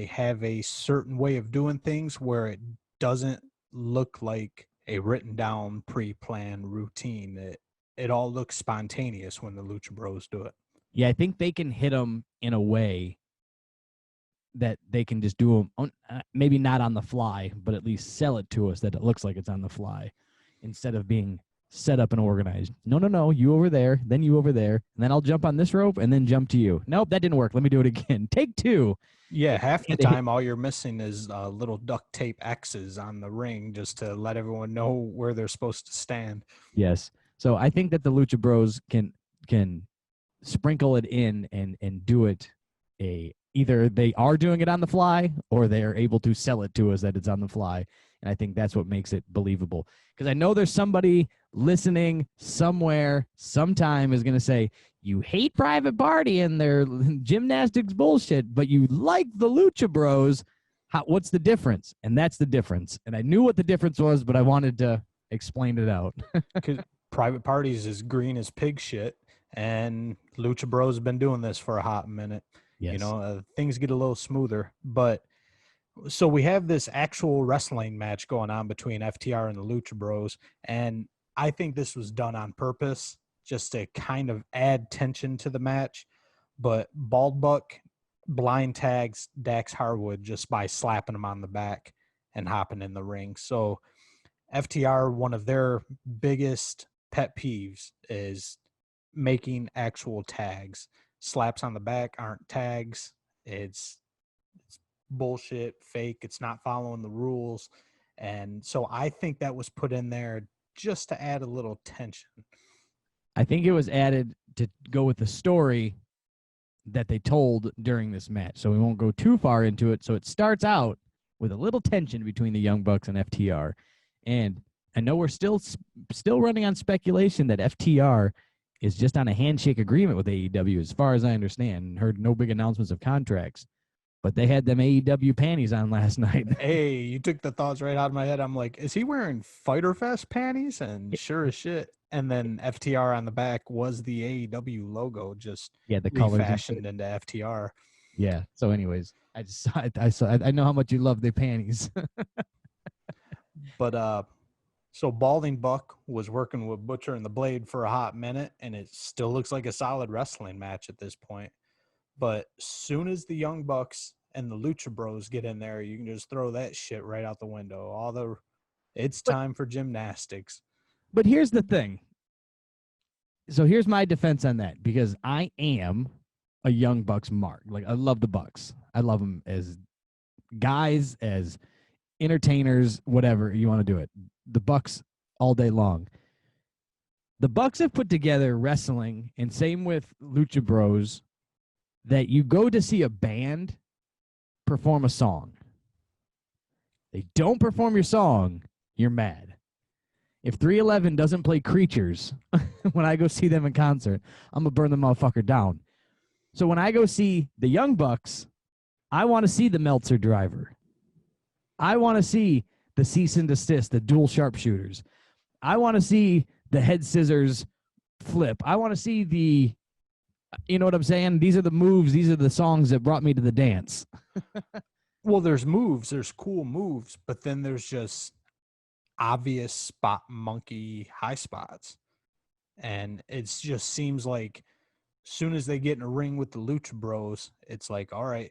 have a certain way of doing things where it doesn't look like a written down pre-planned routine. It all looks spontaneous when the Lucha Bros do it. Yeah, I think they can hit them in a way that they can just do them, maybe not on the fly, but at least sell it to us that it looks like it's on the fly instead of being set up and organized. No, you over there, then you over there, and then I'll jump on this rope and then jump to you. Nope, that didn't work. Let me do it again. Take two. Yeah, half the time all you're missing is little duct tape X's on the ring just to let everyone know where they're supposed to stand. Yes. So I think that the Lucha Bros can sprinkle it in and do it either they are doing it on the fly or they are able to sell it to us that it's on the fly. And I think that's what makes it believable. Because I know there's somebody listening somewhere sometime is going to say, you hate Private Party and their gymnastics bullshit, but you like the Lucha Bros. What's the difference? And that's the difference. And I knew what the difference was, but I wanted to explain it out. Because Private Party's as green as pig shit, and Lucha Bros have been doing this for a hot minute. Yes. You know, things get a little smoother. But so we have this actual wrestling match going on between FTR and the Lucha Bros, and I think this was done on purpose just to kind of add tension to the match. But Bald Buck blind tags Dax Harwood just by slapping him on the back and hopping in the ring. So FTR, one of their biggest pet peeves is making actual tags. Slaps on the back aren't tags. It's bullshit, fake. It's not following the rules. And so I think that was put in there just to add a little tension. I think it was added to go with the story that they told during this match. So we won't go too far into it. So it starts out with a little tension between the Young Bucks and FTR. And I know we're still running on speculation that FTR is just on a handshake agreement with AEW, as far as I understand. Heard no big announcements of contracts, but they had them AEW panties on last night. Hey, you took the thoughts right out of my head. I'm like, is he wearing Fyter Fest panties? And sure as shit. And then FTR on the back was the AEW logo, just the colors refashioned into FTR. Yeah. So, anyways, I know how much you love their panties. But so Balding Buck was working with Butcher and the Blade for a hot minute, and it still looks like a solid wrestling match at this point. But soon as the Young Bucks and the Lucha Bros get in there, you can just throw that shit right out the window. It's time for gymnastics. But here's the thing. So here's my defense on that, because I am a Young Bucks mark. Like, I love the Bucks. I love them as guys, as entertainers, whatever you want to do it. The Bucks all day long. The Bucks have put together wrestling, and same with Lucha Bros, that you go to see a band perform a song. They don't perform your song, you're mad. If 311 doesn't play Creatures when I go see them in concert, I'm going to burn the motherfucker down. So when I go see the Young Bucks, I want to see the Meltzer driver. I want to see the cease and desist, the dual sharpshooters. I want to see the head scissors flip. I want to see the, you know what I'm saying? These are the moves. These are the songs that brought me to the dance. Well, there's moves. There's cool moves. But then there's just obvious spot monkey high spots. And it just seems like soon as they get in a ring with the Lucha Bros, it's like, all right,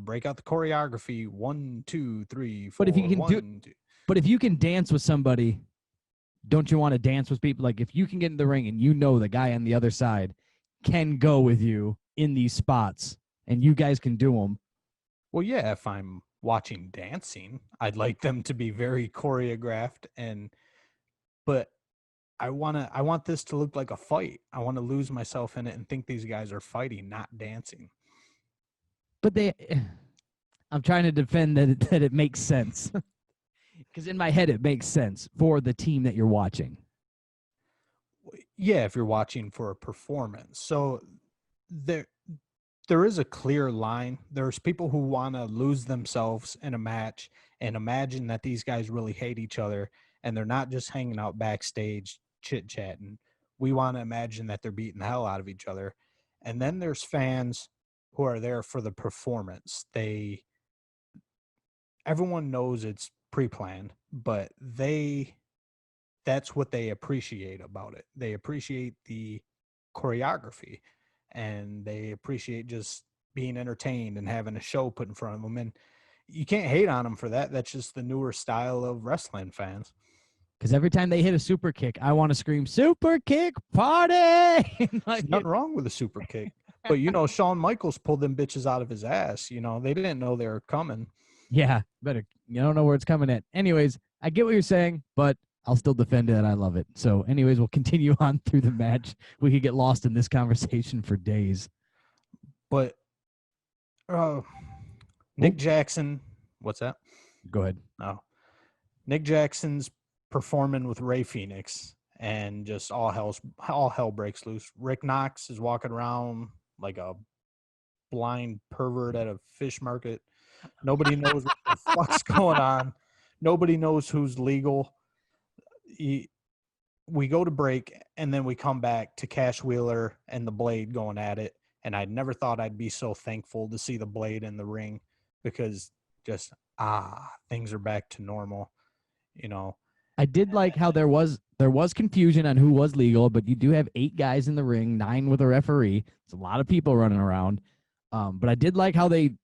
break out the choreography. 1, 2, 3, 4. But if you can but if you can dance with somebody, don't you want to dance with people? Like, if you can get in the ring and the guy on the other side can go with you in these spots and you guys can do them. Well, yeah, if I'm watching dancing, I'd like them to be very choreographed. But I want this to look like a fight. I want to lose myself in it and think these guys are fighting, not dancing. But I'm trying to defend that it makes sense. Because in my head, it makes sense for the team that you're watching. Yeah, if you're watching for a performance. So there is a clear line. There's people who want to lose themselves in a match and imagine that these guys really hate each other and they're not just hanging out backstage chit-chatting. We want to imagine that they're beating the hell out of each other. And then there's fans who are there for the performance. Everyone knows it's pre-planned, but that's what they appreciate about it. They appreciate the choreography and they appreciate just being entertained and having a show put in front of them. And you can't hate on them for that. That's just the newer style of wrestling fans. Because every time they hit a super kick, I want to scream, "Super kick party!" There's nothing wrong with a super kick. But, Shawn Michaels pulled them bitches out of his ass. They didn't know they were coming. Yeah, better. You don't know where it's coming at. Anyways, I get what you're saying, but I'll still defend it and I love it. So, anyways, we'll continue on through the match. We could get lost in this conversation for days. But Nick Jackson, what's that? Go ahead. Oh, Nick Jackson's performing with Ray Phoenix, and just all hell breaks loose. Rick Knox is walking around like a blind pervert at a fish market. Nobody knows what the fuck's going on. Nobody knows who's legal. We go to break, and then we come back to Cash Wheeler and the Blade going at it. And I never thought I'd be so thankful to see the Blade in the ring because just, things are back to normal, I did like how there was confusion on who was legal, but you do have 8 guys in the ring, 9 with a referee. It's a lot of people running around. But I did like how they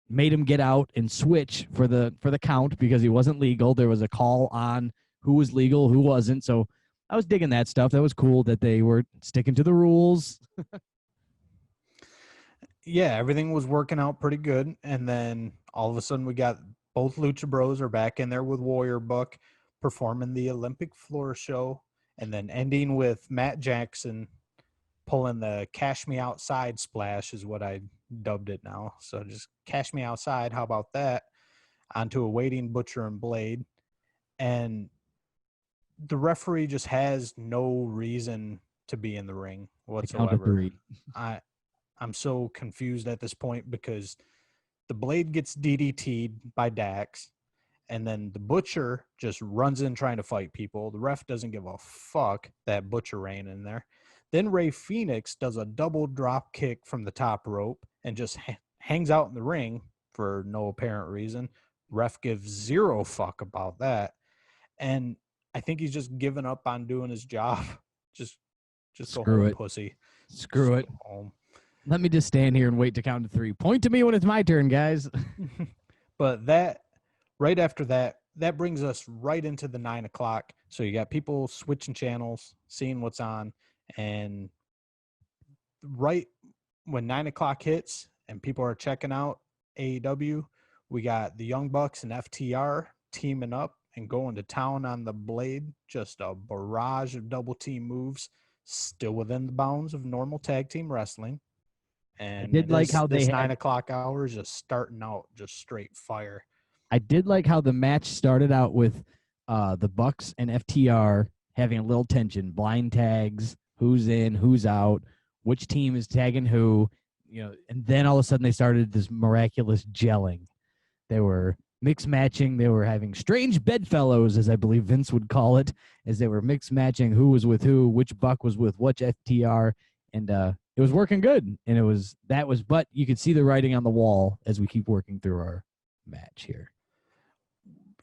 made him get out and switch for the count because he wasn't legal. There was a call on who was legal, who wasn't. So I was digging that stuff. That was cool that they were sticking to the rules. Yeah, everything was working out pretty good. And then all of a sudden we got both Lucha Bros are back in there with Warrior Buck performing the Olympic floor show, and then ending with Matt Jackson pulling the Cash Me Outside splash is what I dubbed it now. So just Cash Me Outside. How about that? Onto a waiting Butcher and Blade. And the referee just has no reason to be in the ring whatsoever. Count of 3. I'm so confused at this point because the Blade gets DDT'd by Dax, and then the Butcher just runs in trying to fight people. The ref doesn't give a fuck that Butcher ran in there. Then Ray Phoenix does a double drop kick from the top rope and just hangs out in the ring for no apparent reason. Ref gives zero fuck about that. And I think he's just given up on doing his job. Just go home, pussy. Screw it. Go home. Let me just stand here and wait to count to 3. Point to me when it's my turn, guys. But that, right after that, that brings us right into the 9 o'clock. So you got people switching channels, seeing what's on. And right when 9 o'clock hits and people are checking out AEW, we got the Young Bucks and FTR teaming up and going to town on the Blade. Just a barrage of double team moves, still within the bounds of normal tag team wrestling. And I did like how this they 9 o'clock hour is just starting out just straight fire. I did like how the match started out with the Bucks and FTR having a little tension, blind tags, who's in, who's out, which team is tagging who, and then all of a sudden they started this miraculous gelling. They were mix matching. They were having strange bedfellows, as I believe Vince would call it, as they were mix matching who was with who, which Buck was with which FTR, and it was working good. And but you could see the writing on the wall as we keep working through our match here.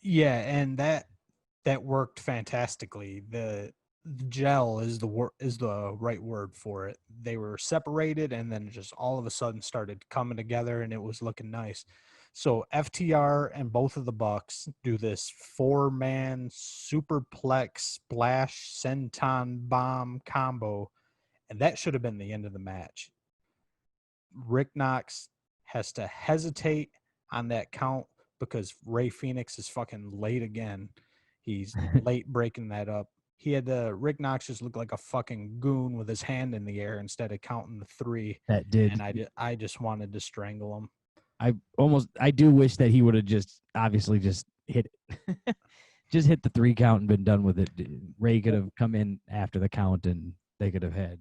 Yeah, and that worked fantastically. The gel is the right word for it. They were separated and then just all of a sudden started coming together and it was looking nice. So FTR and both of the Bucks do this 4-man superplex splash senton bomb combo, and that should have been the end of the match. Rick Knox has to hesitate on that count because Ray Phoenix is fucking late again. He's late breaking that up. Rick Knox just looked like a fucking goon with his hand in the air instead of counting the 3. That did. And I just wanted to strangle him. I do wish that he would have just obviously just hit it. Just hit the 3 count and been done with it. Ray could have come in after the count and they could have had.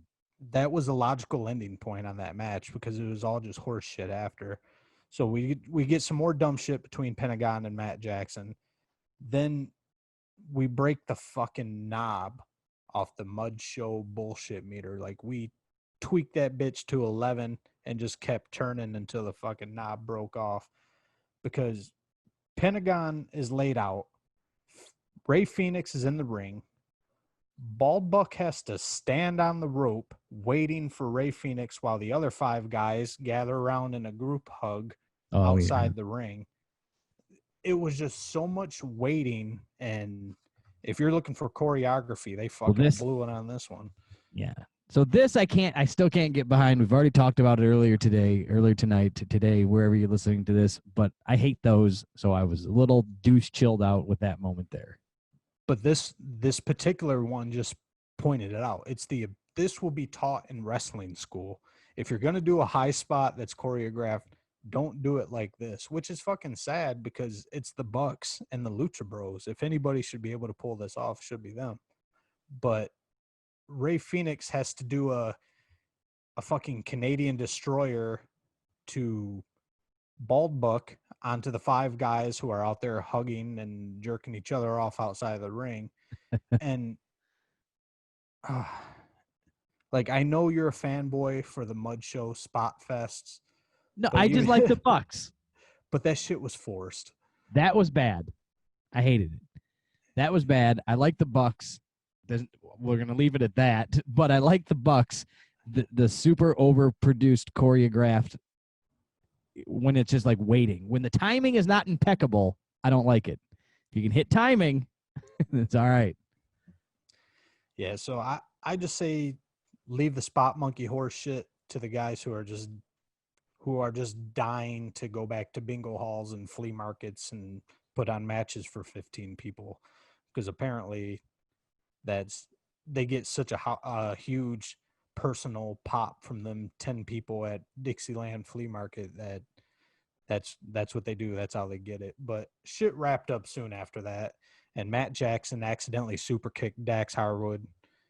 That was a logical ending point on that match because it was all just horse shit after. So we get some more dumb shit between Pentagon and Matt Jackson. Then we break the fucking knob off the Mud Show bullshit meter. Like, we tweaked that bitch to 11 and just kept turning until the fucking knob broke off because Pentagon is laid out. Ray Phoenix is in the ring. Bald Buck has to stand on the rope waiting for Ray Phoenix while the other 5 guys gather around in a group hug outside the ring. It was just so much waiting, and if you're looking for choreography, they fucking blew it on this one. Yeah. So this I still can't get behind. We've already talked about it earlier tonight, today, wherever you're listening to this, but I hate those, so I was a little douche chilled out with that moment there. But this particular one just pointed it out. This will be taught in wrestling school. If you're going to do a high spot that's choreographed, don't do it like this, which is fucking sad because it's the Bucks and the Lucha Bros. If anybody should be able to pull this off, it should be them. But Ray Phoenix has to do a fucking Canadian destroyer to Bald Buck onto the 5 guys who are out there hugging and jerking each other off outside of the ring. And like, I know you're a fanboy for the Mud Show spot fests. No, I just like the Bucks. But that shit was forced. That was bad. I hated it. That was bad. I like the Bucks. We're gonna leave it at that. But I like the Bucks. The super overproduced, choreographed. When it's just like waiting. When the timing is not impeccable, I don't like it. If you can hit timing, it's all right. Yeah. So I just say leave the spot monkey horse shit to the guys who are just dying to go back to bingo halls and flea markets and put on matches for 15 people, because apparently they get such a huge personal pop from them 10 people at Dixieland flea market that's what they do. That's how they get it. But shit wrapped up soon after that, and Matt Jackson accidentally super kicked Dax Harwood.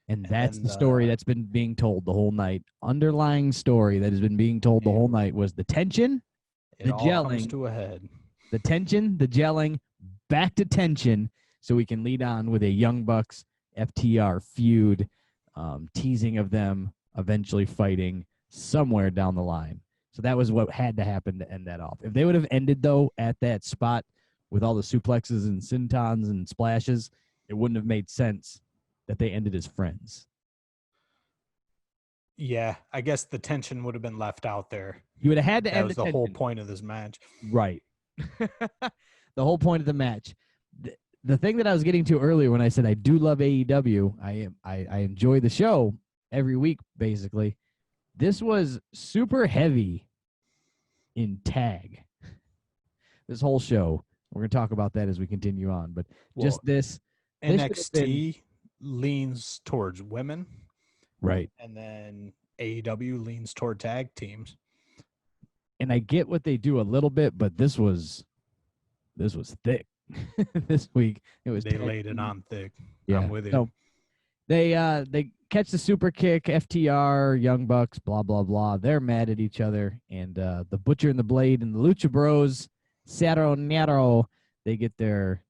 And that's the story that's been being told the whole night. Underlying story that has been being told the whole night was the tension, the gelling, comes to a head. The tension, the gelling, back to tension, so we can lead on with a Young Bucks FTR feud, teasing of them eventually fighting somewhere down the line. So that was what had to happen to end that off. If they would have ended, though, at that spot with all the suplexes and sentons and splashes, it wouldn't have made sense that they ended as friends. Yeah, I guess the tension would have been left out there. You would have had to end the whole point of this match. Right. The whole point of the match. The thing that I was getting to earlier when I said I do love AEW, I enjoy the show every week, basically. This was super heavy in tag. This whole show. We're going to talk about that as we continue on. But just this. NXT leans towards women. Right. And then AEW leans toward tag teams. And I get what they do a little bit, but this was thick. This week they laid it on thick. Yeah. I'm with you. So they catch the super kick, FTR, Young Bucks, blah blah blah. They're mad at each other, and the Butcher and the Blade and the Lucha Bros, Cerro Nero, they get their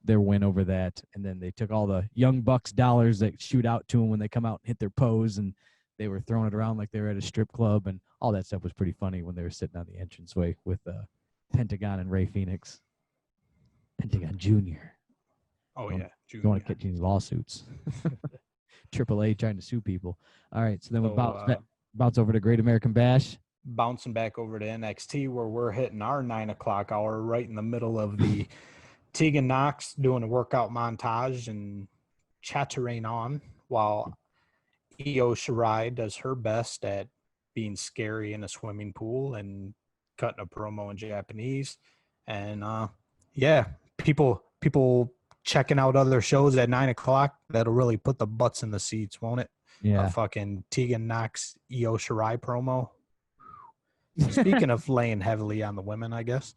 win over that, and then they took all the Young Bucks dollars that shoot out to them when they come out and hit their pose, and they were throwing it around like they were at a strip club, and all that stuff was pretty funny when they were sitting on the entranceway with Pentagon and Ray Phoenix. Pentagon Jr. Oh, yeah. You don't want to get these lawsuits. AAA trying to sue people. All right, so then we bounce over to Great American Bash. Bouncing back over to NXT, where we're hitting our 9 o'clock hour right in the middle of the Tegan Knox doing a workout montage and chattering on while Io Shirai does her best at being scary in a swimming pool and cutting a promo in Japanese. And, people checking out other shows at 9:00. That'll really put the butts in the seats, won't it? Yeah. A fucking Tegan Knox, Io Shirai promo. Speaking of laying heavily on the women, I guess.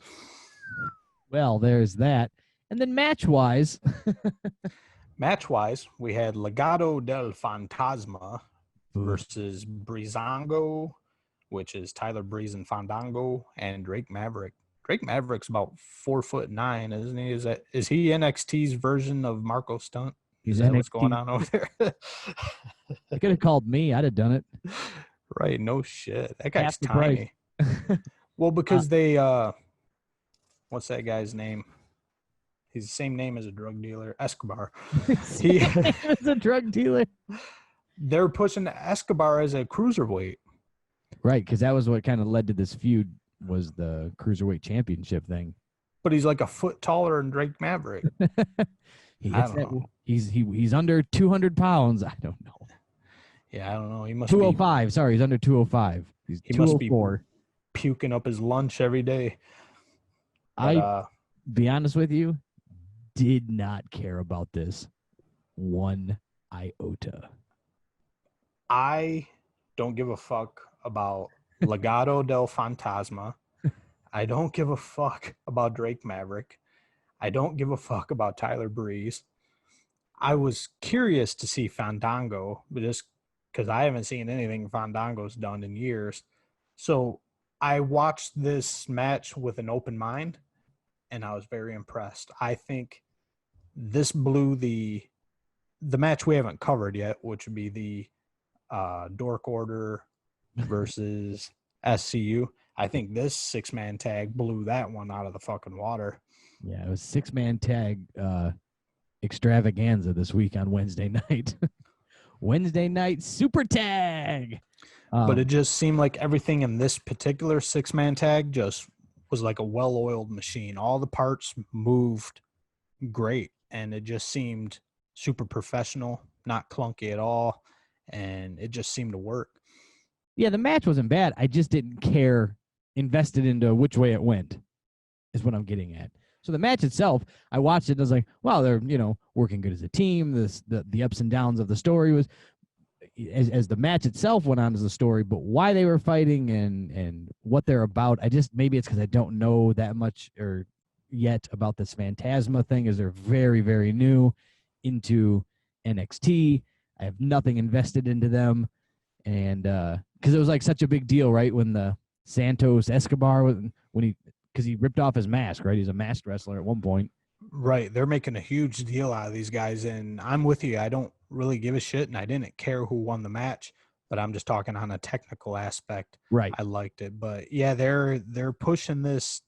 Well, there's that. And then match-wise, Match-wise, we had Legado del Fantasma versus Breezango, which is Tyler Breeze and Fandango, and Drake Maverick. Drake Maverick's about 4'9", isn't he? Is he NXT's version of Marco Stunt? He's Is that what's NXT. going on over there? They could have called me. I'd have done it. Right, no shit. That guy's Half the price. tiny. Well, because they what's that guy's name? He's the same name as a drug dealer, Escobar. He was a drug dealer. They're pushing Escobar as a cruiserweight. Right, because that was what kind of led to this feud, was the Cruiserweight Championship thing. But he's like a foot taller than Drake Maverick. He's under 200 pounds. I don't know. Yeah, I don't know. He must 205. Sorry, he's under 205. He's he must be 204. puking up his lunch every day. But, be honest with you, did not care about this one iota. I don't give a fuck about Legado del Fantasma. I don't give a fuck about Drake Maverick. I don't give a fuck about Tyler Breeze. I was curious to see Fandango, but just because I haven't seen anything Fandango's done in years. So I watched this match with an open mind, and I was very impressed. I think this blew the match we haven't covered yet, which would be the Dork Order versus SCU. I think this 6-man tag blew that one out of the fucking water. Yeah, it was 6-man tag extravaganza this week on Wednesday night. Wednesday night super tag. But it just seemed like everything in this particular 6-man tag just was like a well-oiled machine. All the parts moved great, and it just seemed super professional, not clunky at all, and it just seemed to work. Yeah, the match wasn't bad. I just didn't care invested into which way it went, is what I'm getting at. So the match itself, I watched it and I was like, wow, they're, working good as a team. The ups and downs of the story was, as the match itself went on as a story, but why they were fighting and what they're about, maybe it's because I don't know that much or yet about this Phantasma thing, as they're very, very new into NXT. I have nothing invested into them. And because it was like such a big deal, right? When the Santos Escobar, because he ripped off his mask, right? He's a masked wrestler at one point. Right. They're making a huge deal out of these guys. And I'm with you. I don't really give a shit. And I didn't care who won the match, but I'm just talking on a technical aspect. Right. I liked it. But yeah, they're pushing this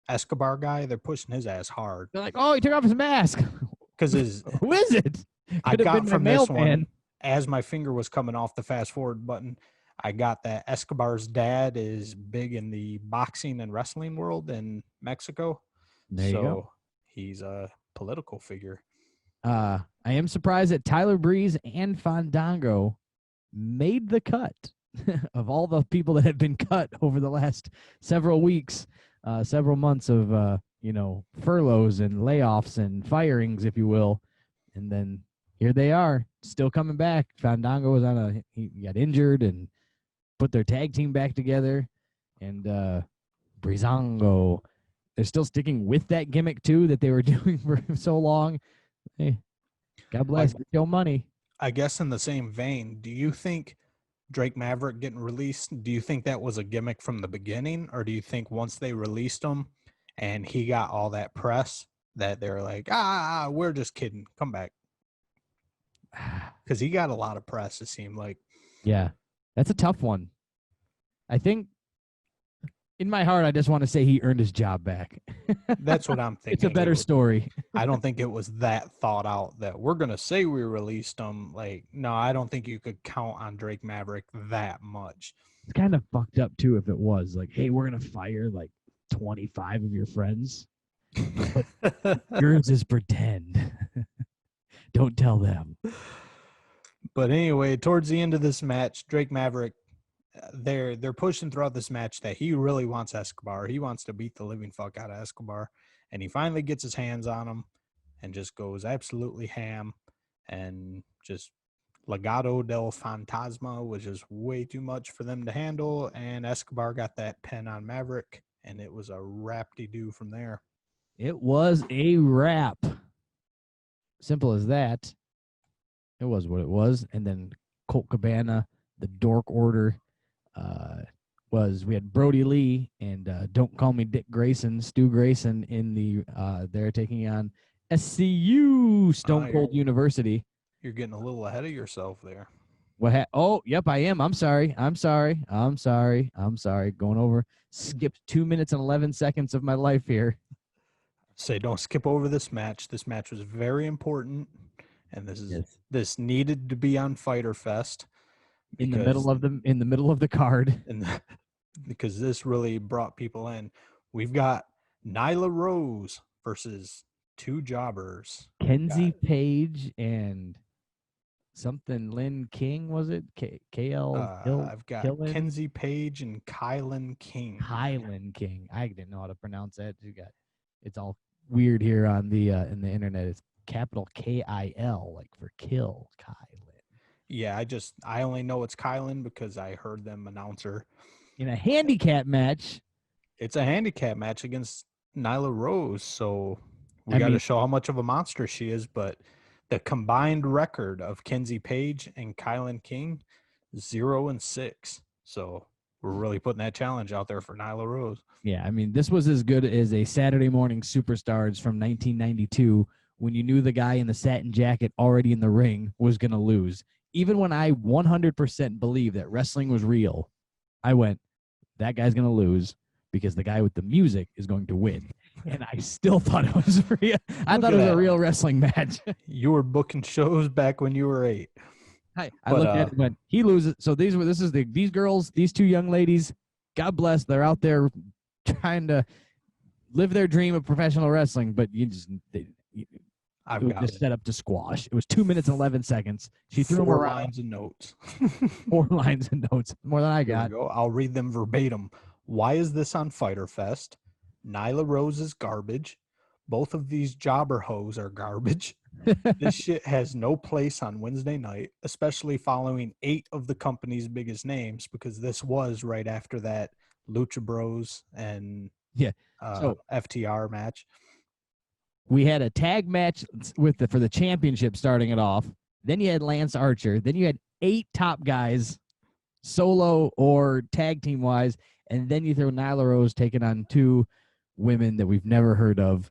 Escobar guy. They're pushing his ass hard. They're like, oh, he took off his mask. Because who is it? I got from this one, man. as my finger was coming off the fast forward button, I got that Escobar's dad is big in the boxing and wrestling world in Mexico. There you go. He's a political figure. I am surprised that Tyler Breeze and Fandango made the cut of all the people that have been cut over the last several weeks, several months of, furloughs and layoffs and firings, if you will. And then here they are, still coming back. Fandango was he got injured and put their tag team back together. And Breezango, they're still sticking with that gimmick too that they were doing for so long. Hey, God bless, get your money. I guess in the same vein, do you think Drake Maverick getting released, do you think that was a gimmick from the beginning? Or do you think once they released him and he got all that press that they're like, we're just kidding, come back? Because he got a lot of press, it seemed like. Yeah, that's a tough one. I think in my heart, I just want to say he earned his job back. That's what I'm thinking. It's a better story. I don't think it was that thought out that we're going to say we released him. Like, no, I don't think you could count on Drake Maverick that much. It's kind of fucked up, too, if it was like, hey, we're going to fire like 25 of your friends. But yours is pretend. Don't tell them. But anyway, towards the end of this match, Drake Maverick, they're pushing throughout this match that he really wants Escobar. He wants to beat the living fuck out of Escobar. And he finally gets his hands on him. and just goes absolutely ham, and just Legado del Fantasma was just way too much for them to handle, and Escobar got that pin on Maverick, and it was a rap-de-doo from there. It was a wrap. Simple as that. It was what it was. And then Colt Cabana, the Dork Order, we had Brody Lee and Don't Call Me Dick Grayson, Stu Grayson in the they're taking on SCU Stone Cold University. You're getting a little ahead of yourself there. Oh, yep, I am. I'm sorry. Going over. Skipped 2 minutes and 11 seconds of my life here. Say, don't skip over this match. This match was very important, and this needed to be on Fyter Fest in the middle of the card. Because this really brought people in. We've got Nyla Rose versus two jobbers. Kenzie Page and something Lynn King, was it? KL I've got Killen? Kenzie Page and Kylan King. Kylan King. I didn't know how to pronounce that. It's all weird here on the in the internet. It's capital KIL, like for kill, Kylan. Yeah, I only know it's Kylan because I heard them announce her. In a handicap match. It's a handicap match against Nyla Rose, so we got to show how much of a monster she is. But the combined record of Kenzie Page and Kylan King, 0-6. So we're really putting that challenge out there for Nyla Rose. Yeah, I mean, this was as good as a Saturday Morning Superstars from 1992 when you knew the guy in the satin jacket already in the ring was going to lose. Even when I 100% believed that wrestling was real, I went, that guy's going to lose because the guy with the music is going to win. And I still thought it was real. I thought it was a real wrestling match. You were booking shows back when you were 8. I looked at it and went, he loses. So these girls, these two young ladies, God bless, they're out there trying to live their dream of professional wrestling, but it was set up to squash. It was 2 minutes and 11 seconds. She threw them around. 4 lines of notes. 4 lines of notes, more than I got. I'll read them verbatim. Why is this on Fyter Fest? Nyla Rose is garbage. Both of these jobber hoes are garbage. This shit has no place on Wednesday night, especially following 8 of the company's biggest names, because this was right after that Lucha Bros and FTR match. We had a tag match for the championship starting it off. Then you had Lance Archer. Then you had 8 top guys, solo or tag team wise, and then you throw Nyla Rose taking on 2 women that we've never heard of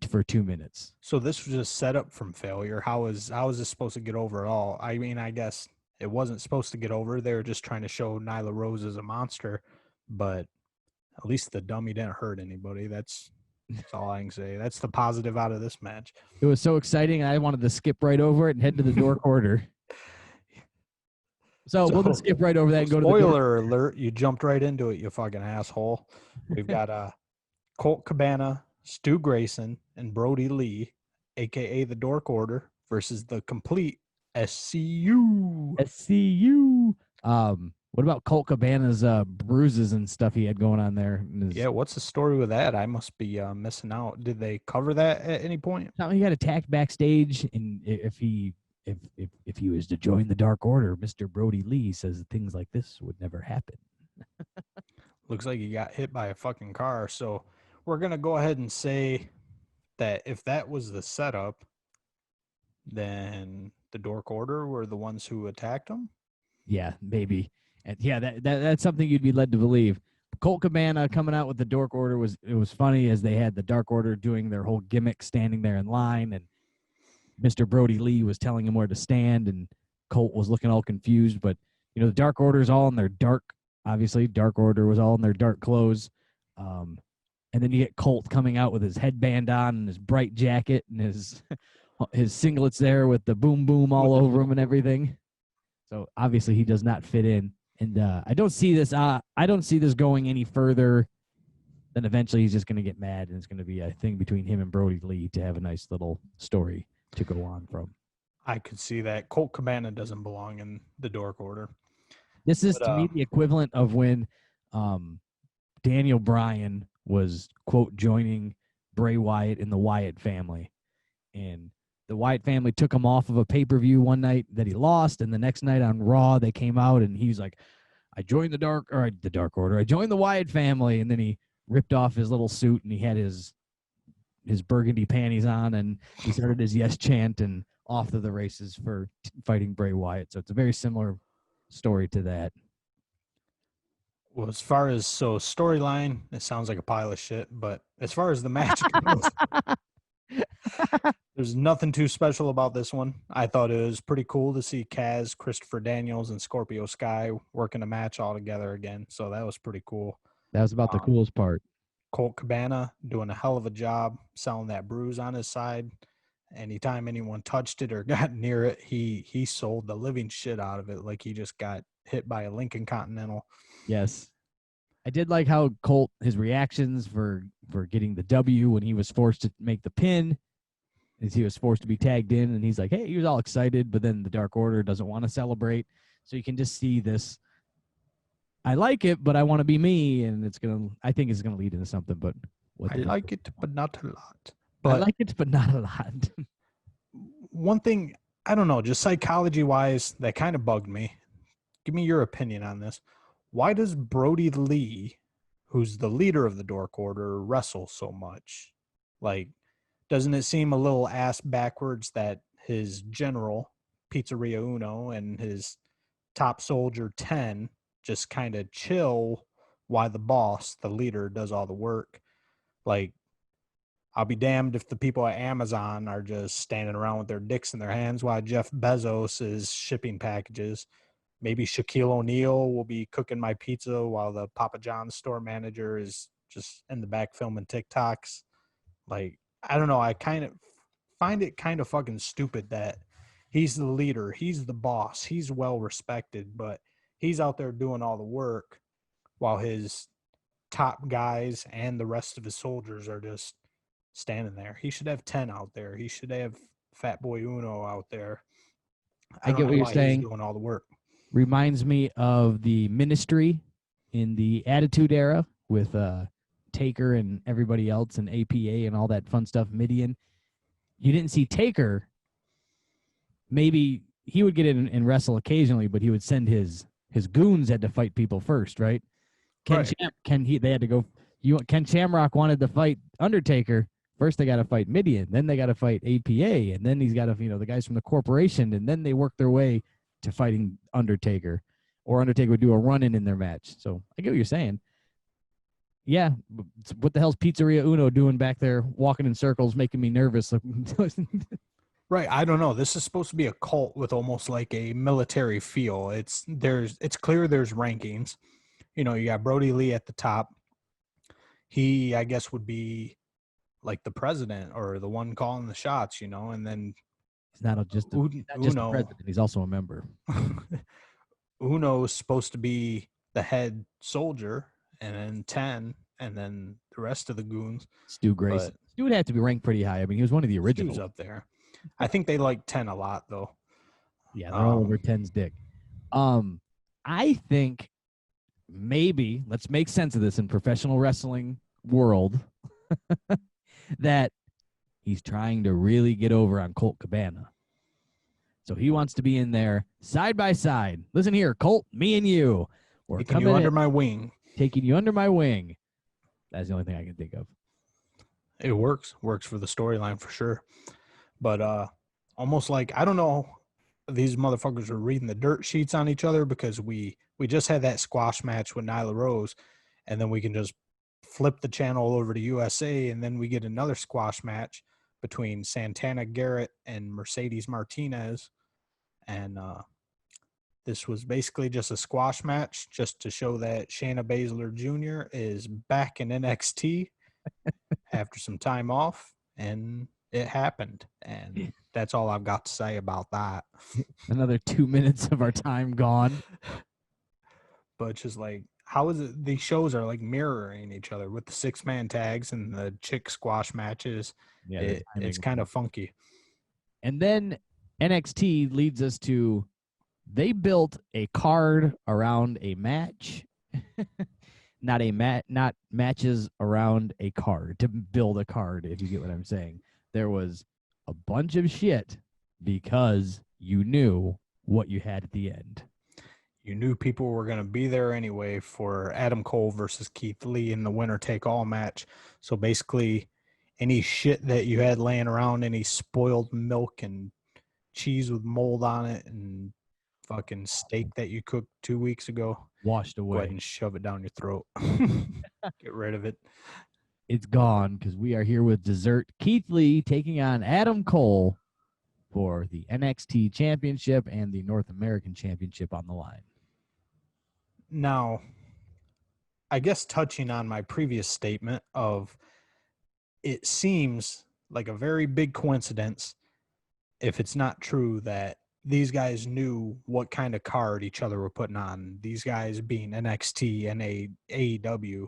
for 2 minutes. So this was just set up from failure. How is this supposed to get over at all? I mean, I guess it wasn't supposed to get over. They were just trying to show Nyla Rose as a monster, but at least the dummy didn't hurt anybody. That's all I can say. That's the positive out of this match. It was so exciting, I wanted to skip right over it and head to the Dork Order. So we'll just skip right over that and go to the spoiler alert. You jumped right into it, you fucking asshole. We've got Colt Cabana, Stu Grayson, and Brody Lee, a.k.a. the Dork Order, versus the complete SCU. What about Colt Cabana's bruises and stuff he had going on there? Yeah, what's the story with that? I must be missing out. Did they cover that at any point? He got attacked backstage, and if he was to join the Dark Order, Mr. Brody Lee says things like this would never happen. Looks like he got hit by a fucking car. So we're going to go ahead and say that if that was the setup, then the Dork Order were the ones who attacked him? Yeah, maybe. And yeah, that's something you'd be led to believe. Colt Cabana coming out with the Dork Order was funny, as they had the Dark Order doing their whole gimmick, standing there in line, and Mr. Brody Lee was telling him where to stand, and Colt was looking all confused. But the Dark Order's all in their dark. Obviously, Dark Order was all in their dark clothes. And then you get Colt coming out with his headband on and his bright jacket and his singlets there with the boom boom all over him and everything. So obviously he does not fit in. And I don't see this. I don't see this going any further than eventually he's just going to get mad, and it's going to be a thing between him and Brody Lee to have a nice little story to go on from. I could see that. Colt Cabana doesn't belong in the Dork Order. This is to me the equivalent of when Daniel Bryan was, quote, joining Bray Wyatt in the Wyatt family. and the Wyatt family took him off of a pay-per-view one night that he lost, and the next night on Raw they came out and he's like, I joined the Dark Order. I joined the Wyatt family, and then he ripped off his little suit and he had his burgundy panties on, and he started his yes chant and off to the races for fighting Bray Wyatt. So it's a very similar story to that. Well, as far as storyline, it sounds like a pile of shit. But as far as the match goes, there's nothing too special about this one. I thought it was pretty cool to see Kaz, Christopher Daniels, and Scorpio Sky working a match all together again. So that was pretty cool. That was about the coolest part. Colt Cabana doing a hell of a job selling that bruise on his side. Anytime anyone touched it or got near it, he sold the living shit out of it like he just got hit by a Lincoln Continental. Yes. I did like how Colt, his reactions for getting the W when he was forced to make the pin, as he was forced to be tagged in, and he's like, hey, he was all excited, but then the Dark Order doesn't want to celebrate. So you can just see this, I like it, but I want to be me, and I think it's gonna lead into something, but I like it, but not a lot. I like it, but not a lot. One thing, I don't know, just psychology-wise, that kind of bugged me. Give me your opinion on this. Why does Brody Lee, who's the leader of the Dark Order, wrestle so much? Like, doesn't it seem a little ass backwards that his general, Pizzeria Uno, and his top soldier, 10, just kind of chill while the boss, the leader, does all the work? Like, I'll be damned if the people at Amazon are just standing around with their dicks in their hands while Jeff Bezos is shipping packages. Maybe Shaquille O'Neal will be cooking my pizza while the Papa John's store manager is just in the back filming TikToks. Like, I don't know. I kind of find it kind of fucking stupid that he's the leader. He's the boss. He's well respected, but he's out there doing all the work while his top guys and the rest of his soldiers are just standing there. He should have 10 out there. He should have Fat Boy Uno out there. I get what you're saying. He's doing all the work. Reminds me of the Ministry in the Attitude Era with Taker and everybody else and APA and all that fun stuff, Midian. You didn't see Taker. Maybe he would get in and wrestle occasionally, but he would send his goons had to fight people first, right? Ken Shamrock wanted to fight Undertaker. First they got to fight Midian, then they got to fight APA, and then he's got to, the guys from the corporation, and then they work their way to fighting Undertaker, or Undertaker would do a run-in in their match. So I get what you're saying. Yeah, what the hell's Pizzeria Uno doing back there, walking in circles, making me nervous? Right, I don't know. This is supposed to be a cult with almost like a military feel. It's clear there's rankings. You got Brody Lee at the top. He, I guess, would be like the president or the one calling the shots, and then he's not just the president. He's also a member. Uno is supposed to be the head soldier, and then 10, and then the rest of the goons. Stu Grayson. Stu would have to be ranked pretty high. I mean, he was one of the originals. Stu's up there. I think they like 10 a lot, though. Yeah, they're all over 10's dick. I think maybe, let's make sense of this in professional wrestling world, that he's trying to really get over on Colt Cabana. So he wants to be in there side by side. Listen here, Colt, me and you. We're taking you under my wing. Taking you under my wing. That's the only thing I can think of. It works. Works for the storyline for sure. But almost like, I don't know, these motherfuckers are reading the dirt sheets on each other, because we just had that squash match with Nyla Rose, and then we can just flip the channel over to USA, and then we get another squash match between Santana Garrett and Mercedes Martinez. And this was basically just a squash match just to show that Shayna Baszler Jr. is back in NXT after some time off, and it happened. And that's all I've got to say about that. Another 2 minutes of our time gone. But just like, how is it these shows are like mirroring each other with the 6-man tags and the chick squash matches? Yeah, it's kind of funky. And then NXT leads us to, they built a card around a match, not matches around a card, to build a card, if you get what I'm saying. There was a bunch of shit because you knew what you had at the end. You knew people were going to be there anyway for Adam Cole versus Keith Lee in the winner take all match. So basically, any shit that you had laying around, any spoiled milk and cheese with mold on it, and fucking steak that you cooked 2 weeks ago, Washed go ahead away. and shove it down your throat. Get rid of it. It's gone because we are here with dessert. Keith Lee taking on Adam Cole for the NXT Championship and the North American Championship on the line. Now, I guess touching on my previous statement of it seems like a very big coincidence if it's not true that these guys knew what kind of card each other were putting on. These guys being NXT and AEW.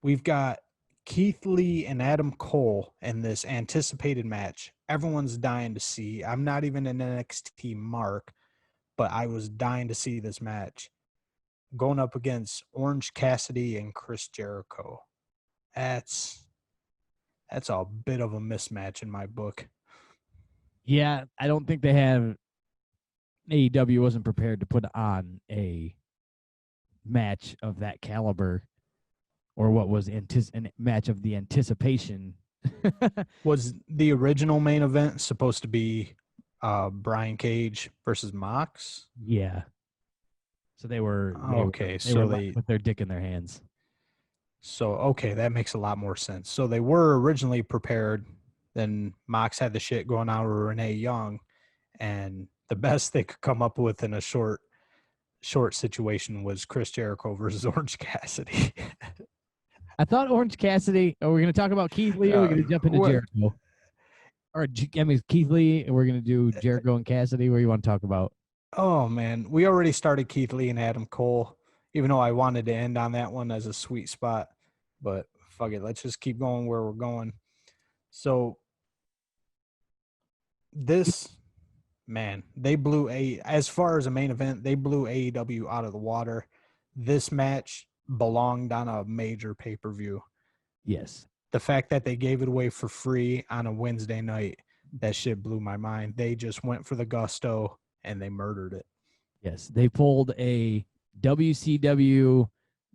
We've got Keith Lee and Adam Cole in this anticipated match. Everyone's dying to see. I'm not even an NXT mark, but I was dying to see this match. Going up against Orange Cassidy and Chris Jericho. That's a bit of a mismatch in my book. Yeah, I don't think they have. AEW wasn't prepared to put on a match of that caliber, or what was a match of the anticipation. Was the original main event supposed to be Brian Cage versus Mox? Yeah. So they were Okay, they were left with their dick in their hands. So okay, that makes a lot more sense. So they were originally prepared. Then Mox had the shit going on with Renee Young, and the best they could come up with in a short situation was Chris Jericho versus Orange Cassidy. I thought Orange Cassidy. Are we going to talk about Keith Lee? Or are we going to jump into what- Jericho? Or I mean, Keith Lee, and we're going to do Jericho and Cassidy. What do you want to talk about? Oh man, we already started Keith Lee and Adam Cole, even though I wanted to end on that one as a sweet spot. But fuck it, let's just keep going where we're going. So this man, they blew as far as a main event, they blew AEW out of the water. This match belonged on a major pay-per-view. Yes. The fact that they gave it away for free on a Wednesday night, that shit blew my mind. They just went for the gusto and they murdered it. Yes. They pulled a WCW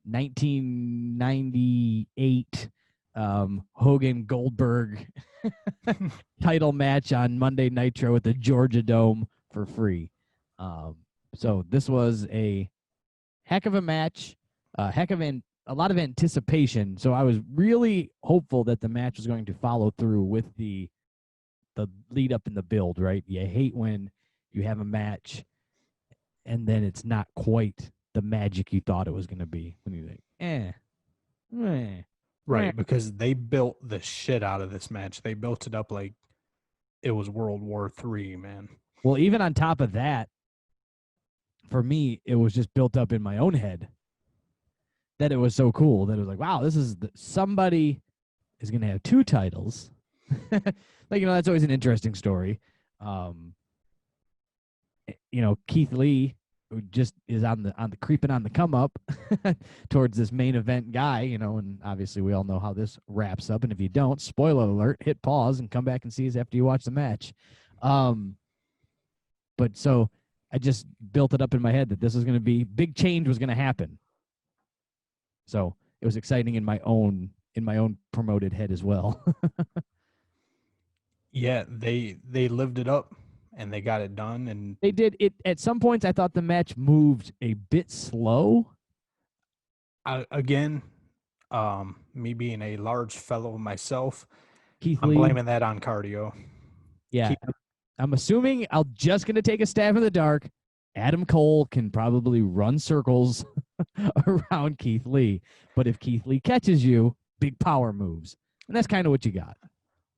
1998 Hogan Goldberg title match on Monday Nitro at the Georgia Dome for free. So this was a heck of a match, a lot of anticipation. So I was really hopeful that the match was going to follow through with the lead up in the build, right? You hate when you have a match and then it's not quite the magic you thought it was going to be. When you think, Right, because they built the shit out of this match. They built it up like it was World War III, man. Well, even on top of that, for me, it was just built up in my own head that it was so cool that it was like, wow, this is somebody is going to have two titles. Like, that's always an interesting story. Keith Lee who just is on the creeping on the come up towards this main event guy, and obviously we all know how this wraps up. And if you don't, spoiler alert, hit pause and come back and see us after you watch the match. But so I just built it up in my head that this was going to be big change was going to happen. So it was exciting in my own promoted head as well. Yeah, they lived it up and they got it done. And they did it. At some points, I thought the match moved a bit slow. Again, me being a large fellow myself, Keith I'm Lee, blaming that on cardio. yeah, I'm assuming I'm just going to take a stab in the dark. Adam Cole can probably run circles around Keith Lee. But if Keith Lee catches you, big power moves. And that's kind of what you got.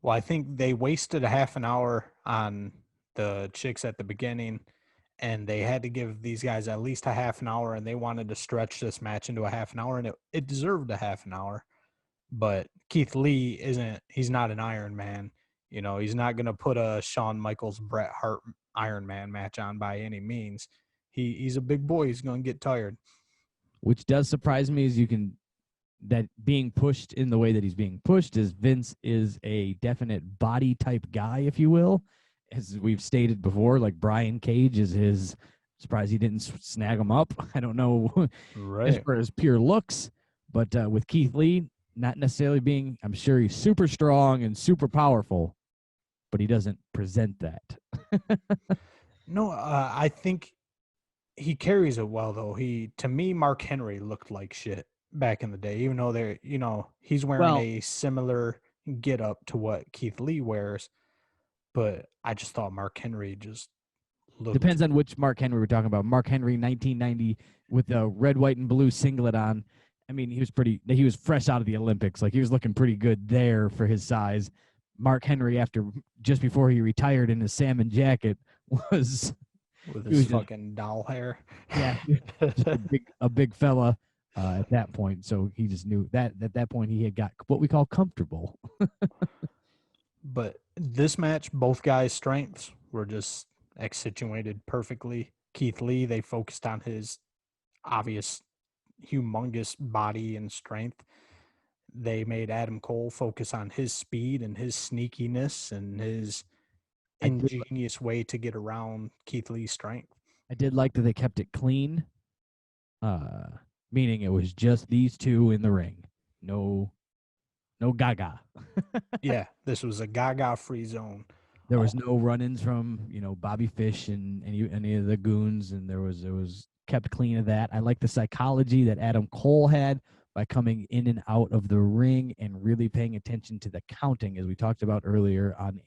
Well, I think they wasted a half an hour on the chicks at the beginning, and they had to give these guys at least a half an hour, and they wanted to stretch this match into a half an hour, and it deserved a half an hour. But Keith Lee he's not an Iron Man. He's not going to put a Shawn Michaels, Bret Hart Iron Man match on by any means. He's a big boy. He's going to get tired. Which does surprise me is you can that being pushed in the way that he's being pushed is Vince is a definite body type guy, if you will. As we've stated before, like Brian Cage is his. Surprised he didn't snag him up. I don't know as Right. for his pure looks, but with Keith Lee, not necessarily being, I'm sure he's super strong and super powerful, but he doesn't present that. No, I think he carries it well though. To me, Mark Henry looked like shit back in the day, even though he's wearing Well, a similar get up to what Keith Lee wears. But I just thought Mark Henry just looked. depends on which Mark Henry we're talking about. Mark Henry, 1990, with the red, white, and blue singlet on. I mean, he was fresh out of the Olympics. Like, he was looking pretty good there for his size. Mark Henry, just before he retired in his salmon jacket, was with he his was just- fucking doll hair. yeah, just a big fella at that point. So he just knew that at that point he had got what we call comfortable. But this match, both guys' strengths were just accentuated perfectly. Keith Lee, they focused on his obvious humongous body and strength. They made Adam Cole focus on his speed and his sneakiness and his I did- ingenious way to get around Keith Lee's strength. I did like that they kept it clean, meaning it was just these two in the ring. No gaga. Yeah, this was a gaga free zone. There was no run-ins from Bobby Fish and any of the goons, and it was kept clean of that. I like the psychology that Adam Cole had by coming in and out of the ring and really paying attention to the counting, as we talked about earlier on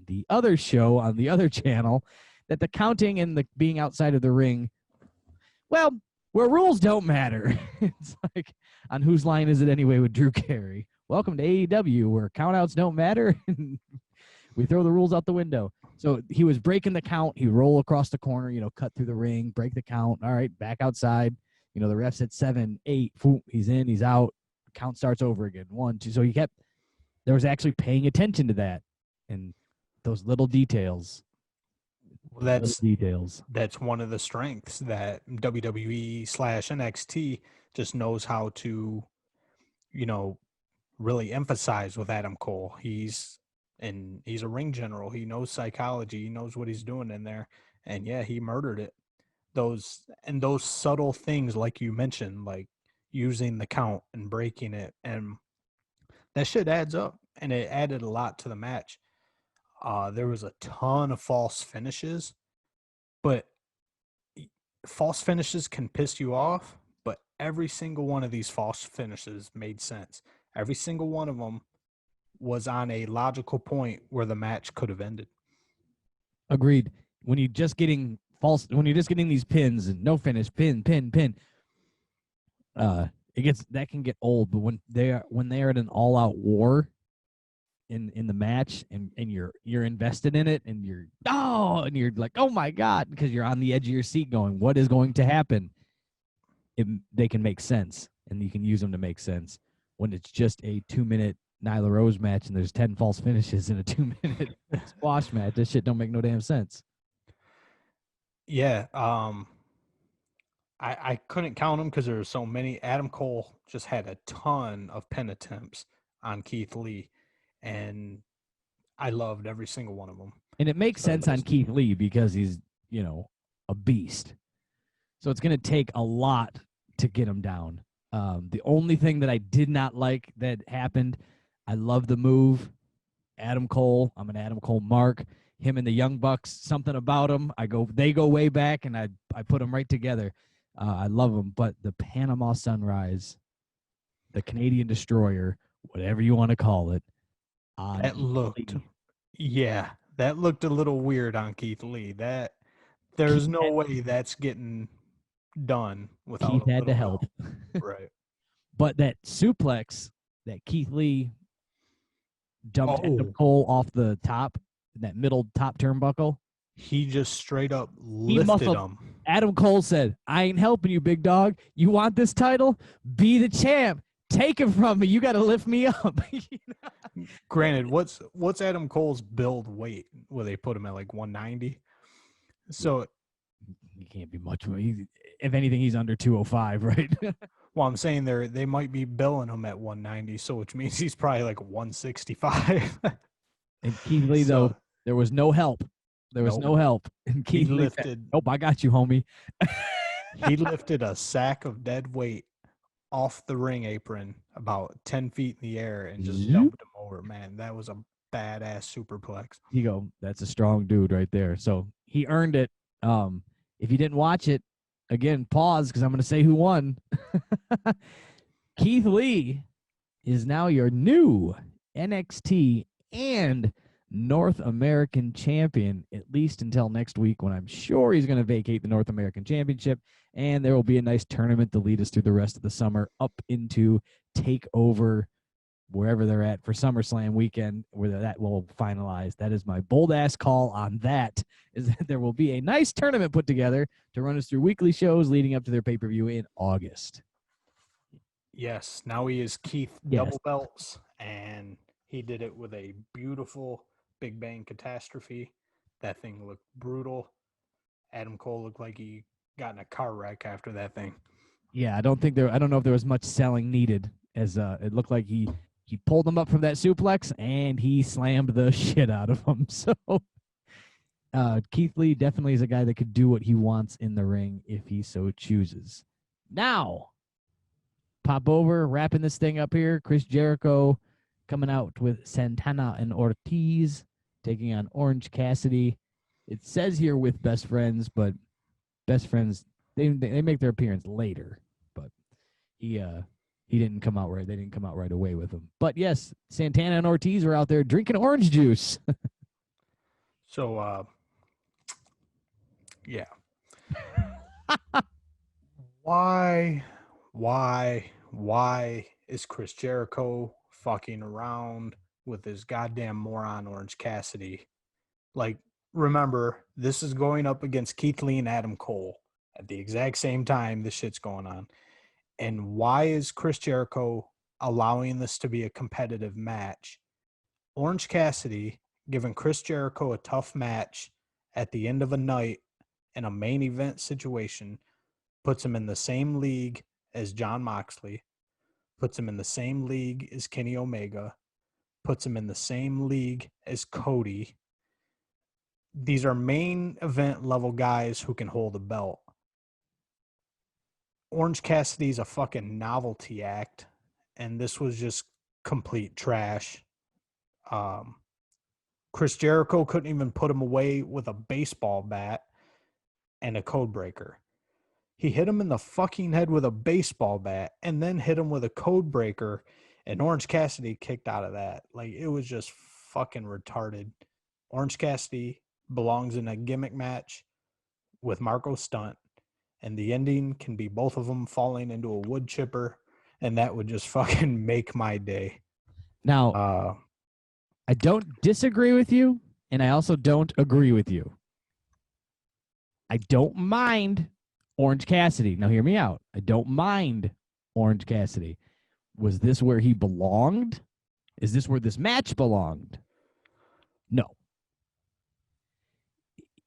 the other show on the other channel, that the counting and the being outside of the ring, well, where rules don't matter. It's like, on whose line is it anyway with Drew Carey? Welcome to AEW, where countouts don't matter. We throw the rules out the window. So he was breaking the count. He'd roll across the corner, cut through the ring, break the count. All right, back outside. The ref's at 7, 8. He's in, he's out. Count starts over again. 1, 2. So there was actually paying attention to that and those little details. Well, that's one of the strengths that WWE/NXT just knows how to, really emphasize with Adam Cole. He's a ring general. He knows psychology. He knows what he's doing in there. And yeah, he murdered it. Those subtle things, like you mentioned, like using the count and breaking it, and that shit adds up. And it added a lot to the match. There was a ton of false finishes, but false finishes can piss you off, but every single one of these false finishes made sense. Every single one of them was on a logical point where the match could have ended. Agreed. When you're just getting these pins and no finish, pin, that can get old. But when they are at an all-out war in the match, and you're invested in it, and you're like, oh my god, because you're on the edge of your seat going, what is going to happen? They can make sense, and you can use them to make sense. When it's just a 2-minute Nyla Rose match and there's 10 false finishes in a 2-minute squash match, that shit don't make no damn sense. Yeah, I couldn't count them because there were so many. Adam Cole just had a ton of pin attempts on Keith Lee, and I loved every single one of them. And it makes sense on Keith Lee because he's, a beast. So it's going to take a lot to get him down. The only thing that I did not like that happened, I love the move. Adam Cole, I'm an Adam Cole mark. Him and the Young Bucks, something about him. They go way back, and I put them right together. I love them, but the Panama Sunrise, the Canadian Destroyer, whatever you want to call it, that looked a little weird on Keith Lee. There's no way that's getting done without Keith had to help. Right. But that suplex that Keith Lee dumped Adam Cole off the top, that middle top turnbuckle, he just straight up lifted him. Adam Cole said, I ain't helping you, big dog. You want this title? Be the champ. Take it from me. You got to lift me up. Granted, what's Adam Cole's build weight? Will they put him at like 190? So he can't be much more. If anything, he's under 205, right? Well, I'm saying they might be billing him at 190, so which means he's probably like 165. And Keith Lee, So- though, there was no help. There was Nope. no help. And He Keith Lee said, lifted "Nope, I got you, homie." he lifted a sack of dead weight off the ring apron about 10 feet in the air and just Zoop. dumped him over. Man, that was a badass superplex. You go, that's a strong dude right there. So he earned it. If you didn't watch it, again, pause because I'm going to say who won. Keith Lee is now your new NXT and North American champion, at least until next week when I'm sure he's going to vacate the North American Championship. And there will be a nice tournament to lead us through the rest of the summer up into TakeOver, wherever they're at for SummerSlam weekend, where that will finalize. That is my bold ass call on that, is that there will be a nice tournament put together to run us through weekly shows leading up to their pay-per-view in August. Yes, now he is Keith Yes. Double Belts, and he did it with a beautiful Big Bang Catastrophe. That thing looked brutal. Adam Cole looked like he got in a car wreck after that thing. Yeah, I don't know if there was much selling needed, as it looked like he pulled him up from that suplex and he slammed the shit out of him. So Keith Lee definitely is a guy that could do what he wants in the ring if he so chooses. Now, pop over, wrapping this thing up here. Chris Jericho coming out with Santana and Ortiz taking on Orange Cassidy. It says here with Best Friends, but Best Friends, they make their appearance later. But he didn't come out right. They didn't come out right away with him. But yes, Santana and Ortiz were out there drinking orange juice. So, yeah. Why is Chris Jericho fucking around with his goddamn moron Orange Cassidy? Like, remember, this is going up against Keith Lee and Adam Cole at the exact same time this shit's going on. And why is Chris Jericho allowing this to be a competitive match? Orange Cassidy giving Chris Jericho a tough match at the end of a night in a main event situation puts him in the same league as Jon Moxley, puts him in the same league as Kenny Omega, puts him in the same league as Cody. These are main event level guys who can hold a belt. Orange Cassidy's a fucking novelty act, and this was just complete trash. Chris Jericho couldn't even put him away with a baseball bat and a code breaker. He hit him in the fucking head with a baseball bat and then hit him with a code breaker, and Orange Cassidy kicked out of that. Like, it was just fucking retarded. Orange Cassidy belongs in a gimmick match with Marco Stunt, and the ending can be both of them falling into a wood chipper, and that would just fucking make my day. Now, I don't disagree with you, and I also don't agree with you. I don't mind Orange Cassidy. Now, hear me out. I don't mind Orange Cassidy. Was this where he belonged? Is this where this match belonged? No.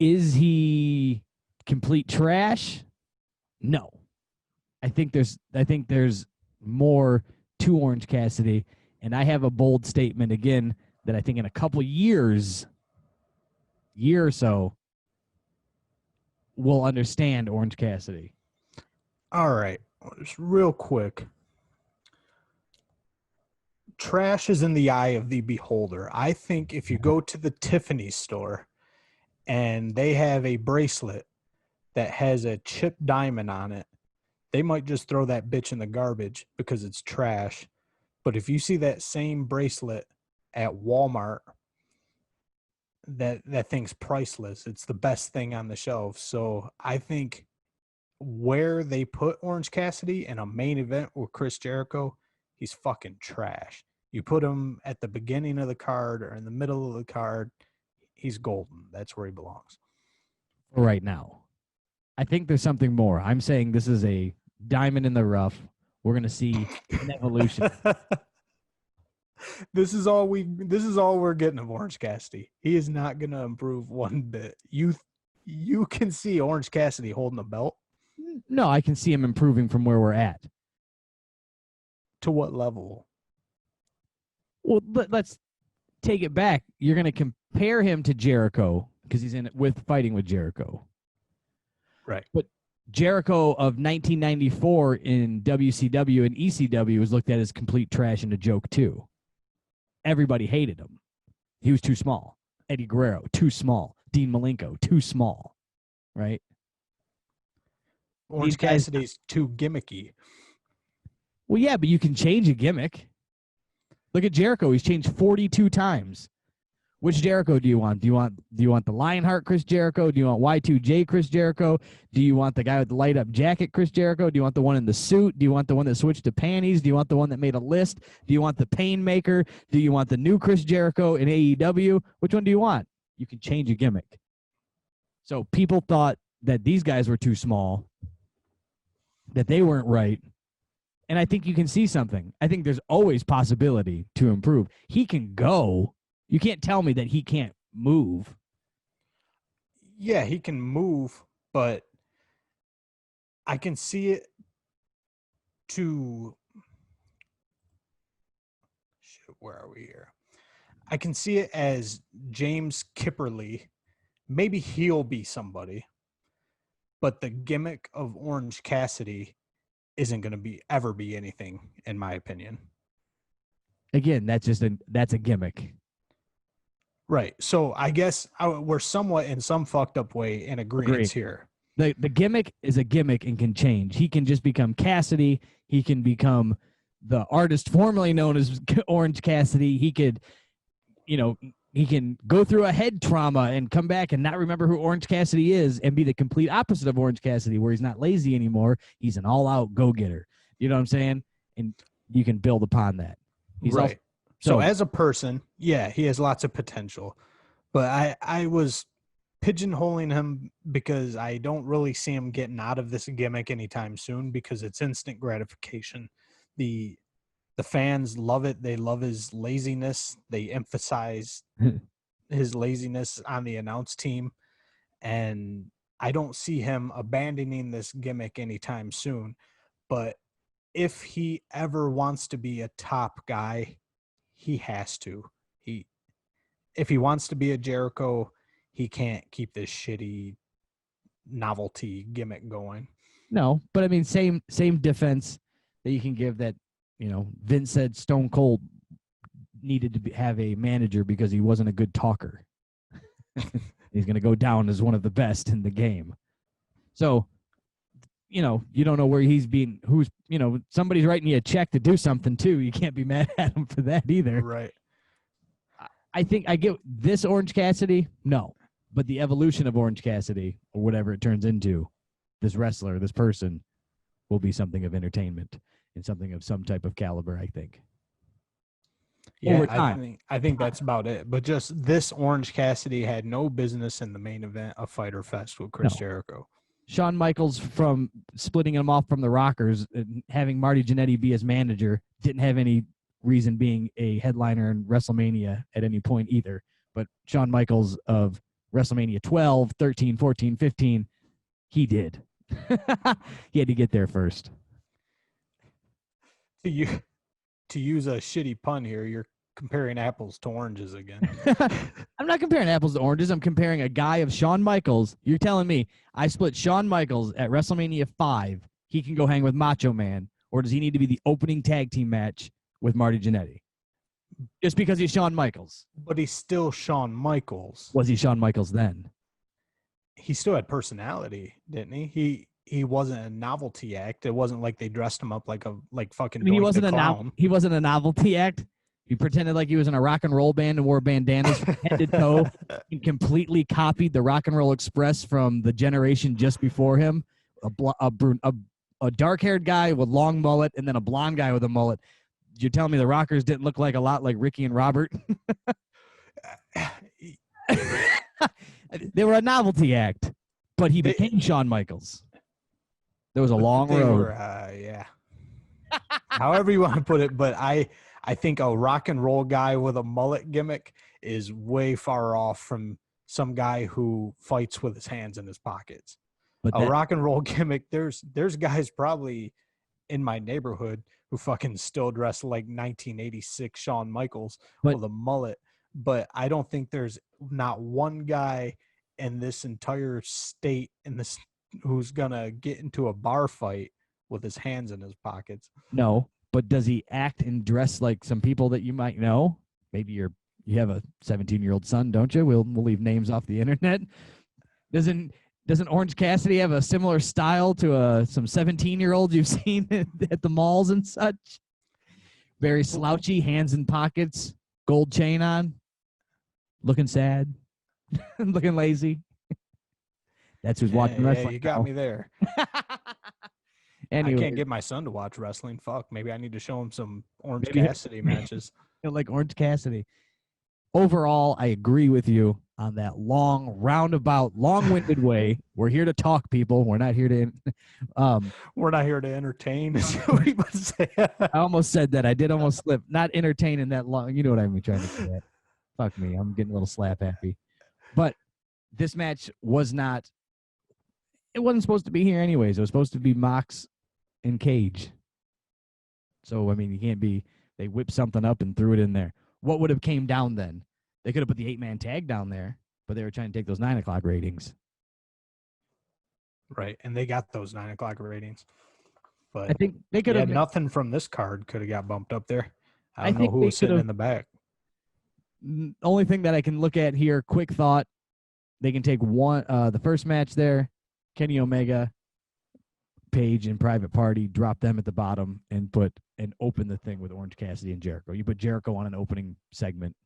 Is he complete trash? No. I think there's more to Orange Cassidy, and I have a bold statement again that I think in a couple years, year or so, we'll understand Orange Cassidy. All right, just real quick. Trash is in the eye of the beholder. I think if you go to the Tiffany store and they have a bracelet that has a chipped diamond on it, they might just throw that bitch in the garbage because it's trash. But if you see that same bracelet at Walmart, that thing's priceless. It's the best thing on the shelf. So I think where they put Orange Cassidy in a main event with Chris Jericho, he's fucking trash. You put him at the beginning of the card or in the middle of the card, he's golden. That's where he belongs. Right now. I think there's something more. I'm saying this is a diamond in the rough. We're going to see an evolution. This is all we're getting of Orange Cassidy. He is not going to improve one bit. You can see Orange Cassidy holding the belt. No, I can see him improving from where we're at. To what level? Well, let's take it back. You're going to compare him to Jericho because he's in it with fighting with Jericho. Right. But Jericho of 1994 in WCW and ECW was looked at as complete trash and a joke too. Everybody hated him. He was too small. Eddie Guerrero, too small. Dean Malenko, too small. Right? Orange Cassidy's too gimmicky. Well, yeah, but you can change a gimmick. Look at Jericho. He's changed 42 times. Which Jericho do you want? Do you want the Lionheart Chris Jericho? Do you want Y2J Chris Jericho? Do you want the guy with the light up jacket Chris Jericho? Do you want the one in the suit? Do you want the one that switched to panties? Do you want the one that made a list? Do you want the Painmaker? Do you want the new Chris Jericho in AEW? Which one do you want? You can change a gimmick. So people thought that these guys were too small, that they weren't right. And I think you can see something. I think there's always possibility to improve. He can go. You can't tell me that he can't move. Yeah, he can move, but I can see it to shit, where are we here? I can see it as James Kipperly. Maybe he'll be somebody, but the gimmick of Orange Cassidy isn't going to ever be anything, in my opinion. Again, that's a gimmick. Right. So I guess we're somewhat in some fucked up way in agreement here. The gimmick is a gimmick and can change. He can just become Cassidy. He can become the artist formerly known as Orange Cassidy. He could, he can go through a head trauma and come back and not remember who Orange Cassidy is and be the complete opposite of Orange Cassidy, where he's not lazy anymore. He's an all-out go-getter. You know what I'm saying? And you can build upon that. He's right. So as a person, yeah, he has lots of potential. But I was pigeonholing him because I don't really see him getting out of this gimmick anytime soon because it's instant gratification. The fans love it. They love his laziness. They emphasize his laziness on the announce team. And I don't see him abandoning this gimmick anytime soon. But if he ever wants to be a top guy, he has to. If he wants to be a Jericho, he can't keep this shitty novelty gimmick going. No, but I mean, same defense that you can give that, Vince said Stone Cold needed to have a manager because he wasn't a good talker. He's going to go down as one of the best in the game. So, you don't know where somebody's writing you a check to do something too. You can't be mad at him for that either. Right. I think I get this Orange Cassidy. No, but the evolution of Orange Cassidy or whatever it turns into, this wrestler, this person will be something of entertainment and something of some type of caliber, I think. Yeah, over time. I think that's about it. But just this Orange Cassidy had no business in the main event of Fyter Fest with Chris Jericho. Shawn Michaels, from splitting him off from the Rockers and having Marty Jannetty be his manager, didn't have any reason being a headliner in WrestleMania at any point either. But Shawn Michaels of WrestleMania 12, 13, 14, 15, he did. He had to get there first. To use a shitty pun here, you're comparing apples to oranges again. I'm not comparing apples to oranges. I'm comparing a guy of Shawn Michaels. You're telling me I split Shawn Michaels at WrestleMania 5. He can go hang with Macho Man, or does he need to be the opening tag team match with Marty Jannetty? Just because he's Shawn Michaels. But he's still Shawn Michaels. Was he Shawn Michaels then? He still had personality, didn't he? He wasn't a novelty act. It wasn't like they dressed him up like fucking. I mean, he wasn't he wasn't a novelty act. He pretended like he was in a rock and roll band and wore bandanas from head to toe and completely copied the Rock and Roll Express from the generation just before him. A dark-haired guy with long mullet and then a blonde guy with a mullet. You're telling me the Rockers didn't look like a lot like Ricky and Robert? They were a novelty act, but he became Shawn Michaels. There was a long road. Yeah. However you want to put it, but I think a rock and roll guy with a mullet gimmick is way far off from some guy who fights with his hands in his pockets. But a rock and roll gimmick, there's guys probably in my neighborhood who fucking still dressed like 1986 Shawn Michaels But- with a mullet. But I don't think there's not one guy in this entire state who's gonna get into a bar fight with his hands in his pockets. No, but does he act and dress like some people that you might know? Maybe you have a 17-year-old son, don't you? We'll leave names off the internet. Doesn't Orange Cassidy have a similar style to some 17-year-olds you've seen at the malls and such? Very slouchy, hands in pockets, gold chain on, looking sad, looking lazy. That's who's watching wrestling. Yeah, you got now. me there. Anyway, I can't get my son to watch wrestling. Fuck, maybe I need to show him some Orange Maybe- Cassidy matches. like Orange Cassidy. Overall, I agree with you on that long-winded way. We're here to talk, people. We're not here to. We're not here to entertain. Is what he would say. I almost said that. I did almost slip. Not entertaining that long. You know what I'm trying to say. Fuck me. I'm getting a little slap happy. But this match was not. It wasn't supposed to be here anyways. It was supposed to be Mox and Cage. So I mean, you can't be. They whipped something up and threw it in there. What would have came down then? They could have put the 8-man tag down there, but they were trying to take those 9 o'clock ratings. Right, and they got those 9 o'clock ratings. But I think they could yeah, have. nothing from this card could have got bumped up there. I I don't know think who they was sitting could've- in the back. Only thing that I can look at here, quick thought, they can take the first match there, Kenny Omega, Page, and Private Party, drop them at the bottom and open the thing with Orange Cassidy and Jericho. You put Jericho on an opening segment.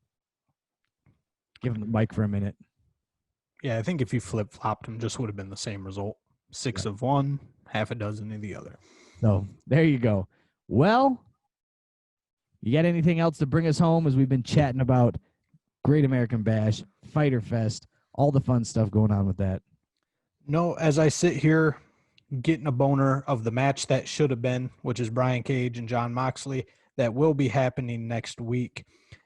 Give him the mic for a minute. Yeah, I think if you flip-flopped them, just would have been the same result. 6 of one, half a dozen of the other. So there you go. Well, you got anything else to bring us home as we've been chatting about Great American Bash, Fyter Fest, all the fun stuff going on with that? No, as I sit here getting a boner of the match that should have been, which is Brian Cage and Jon Moxley, that will be happening next week.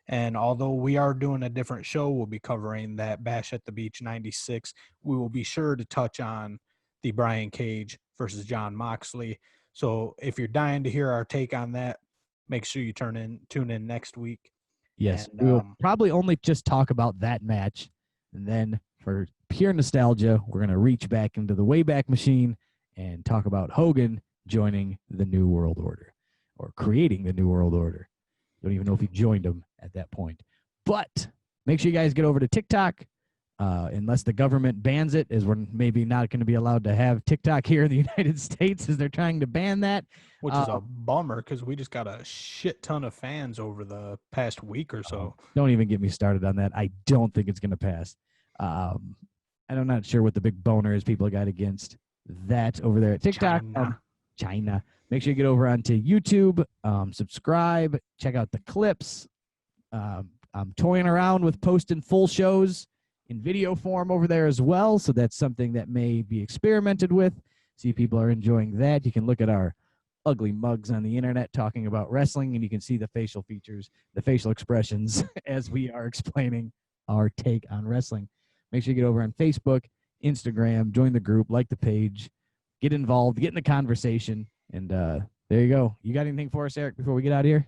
And although we are doing a different show, we'll be covering that Bash at the Beach 96. We will be sure to touch on the Brian Cage versus Jon Moxley. So if you're dying to hear our take on that, make sure you tune in next week. Yes, And, we will probably only just talk about that match. And then for pure nostalgia, we're going to reach back into the Wayback Machine and talk about Hogan joining the New World Order or creating the New World Order. Don't even know if he joined them at that point. But make sure you guys get over to TikTok, unless the government bans it, as we're maybe not going to be allowed to have TikTok here in the United States as they're trying to ban that. Which is a bummer because we just got a shit ton of fans over the past week or so. Don't even get me started on that. I don't think it's going to pass. I'm not sure what the big boner is people got against that over there at TikTok. China. Make sure you get over onto YouTube, subscribe, check out the clips. I'm toying around with posting full shows in video form over there as well, so that's something that may be experimented with. See if people are enjoying that. You can look at our ugly mugs on the internet talking about wrestling, and you can see the facial features, the facial expressions as we are explaining our take on wrestling. Make sure you get over on Facebook, Instagram, join the group, like the page, get involved, get in the conversation, and there you go. You got anything for us, Eric, before we get out of here?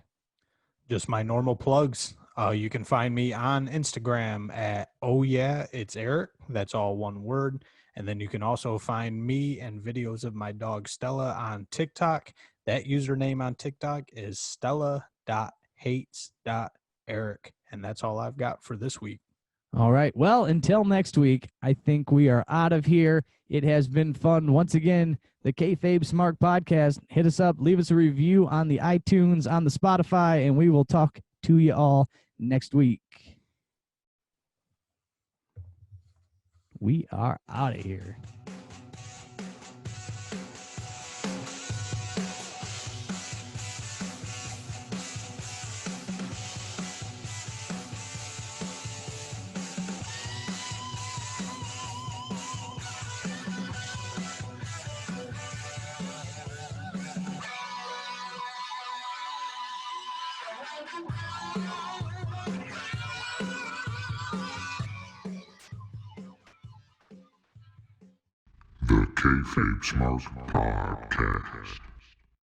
Just my normal plugs. You can find me on Instagram at it's Eric. That's all one word. And then you can also find me and videos of my dog Stella on TikTok. That username on TikTok is stella.hates.eric. And that's all I've got for this week. All right. Well, until next week, I think we are out of here. It has been fun. Once again, the Kayfabe Smark podcast. Hit us up. Leave us a review on the iTunes, on the Spotify, and we will talk to you all next week. We are out of here. The Kayfabe Smark Podcast.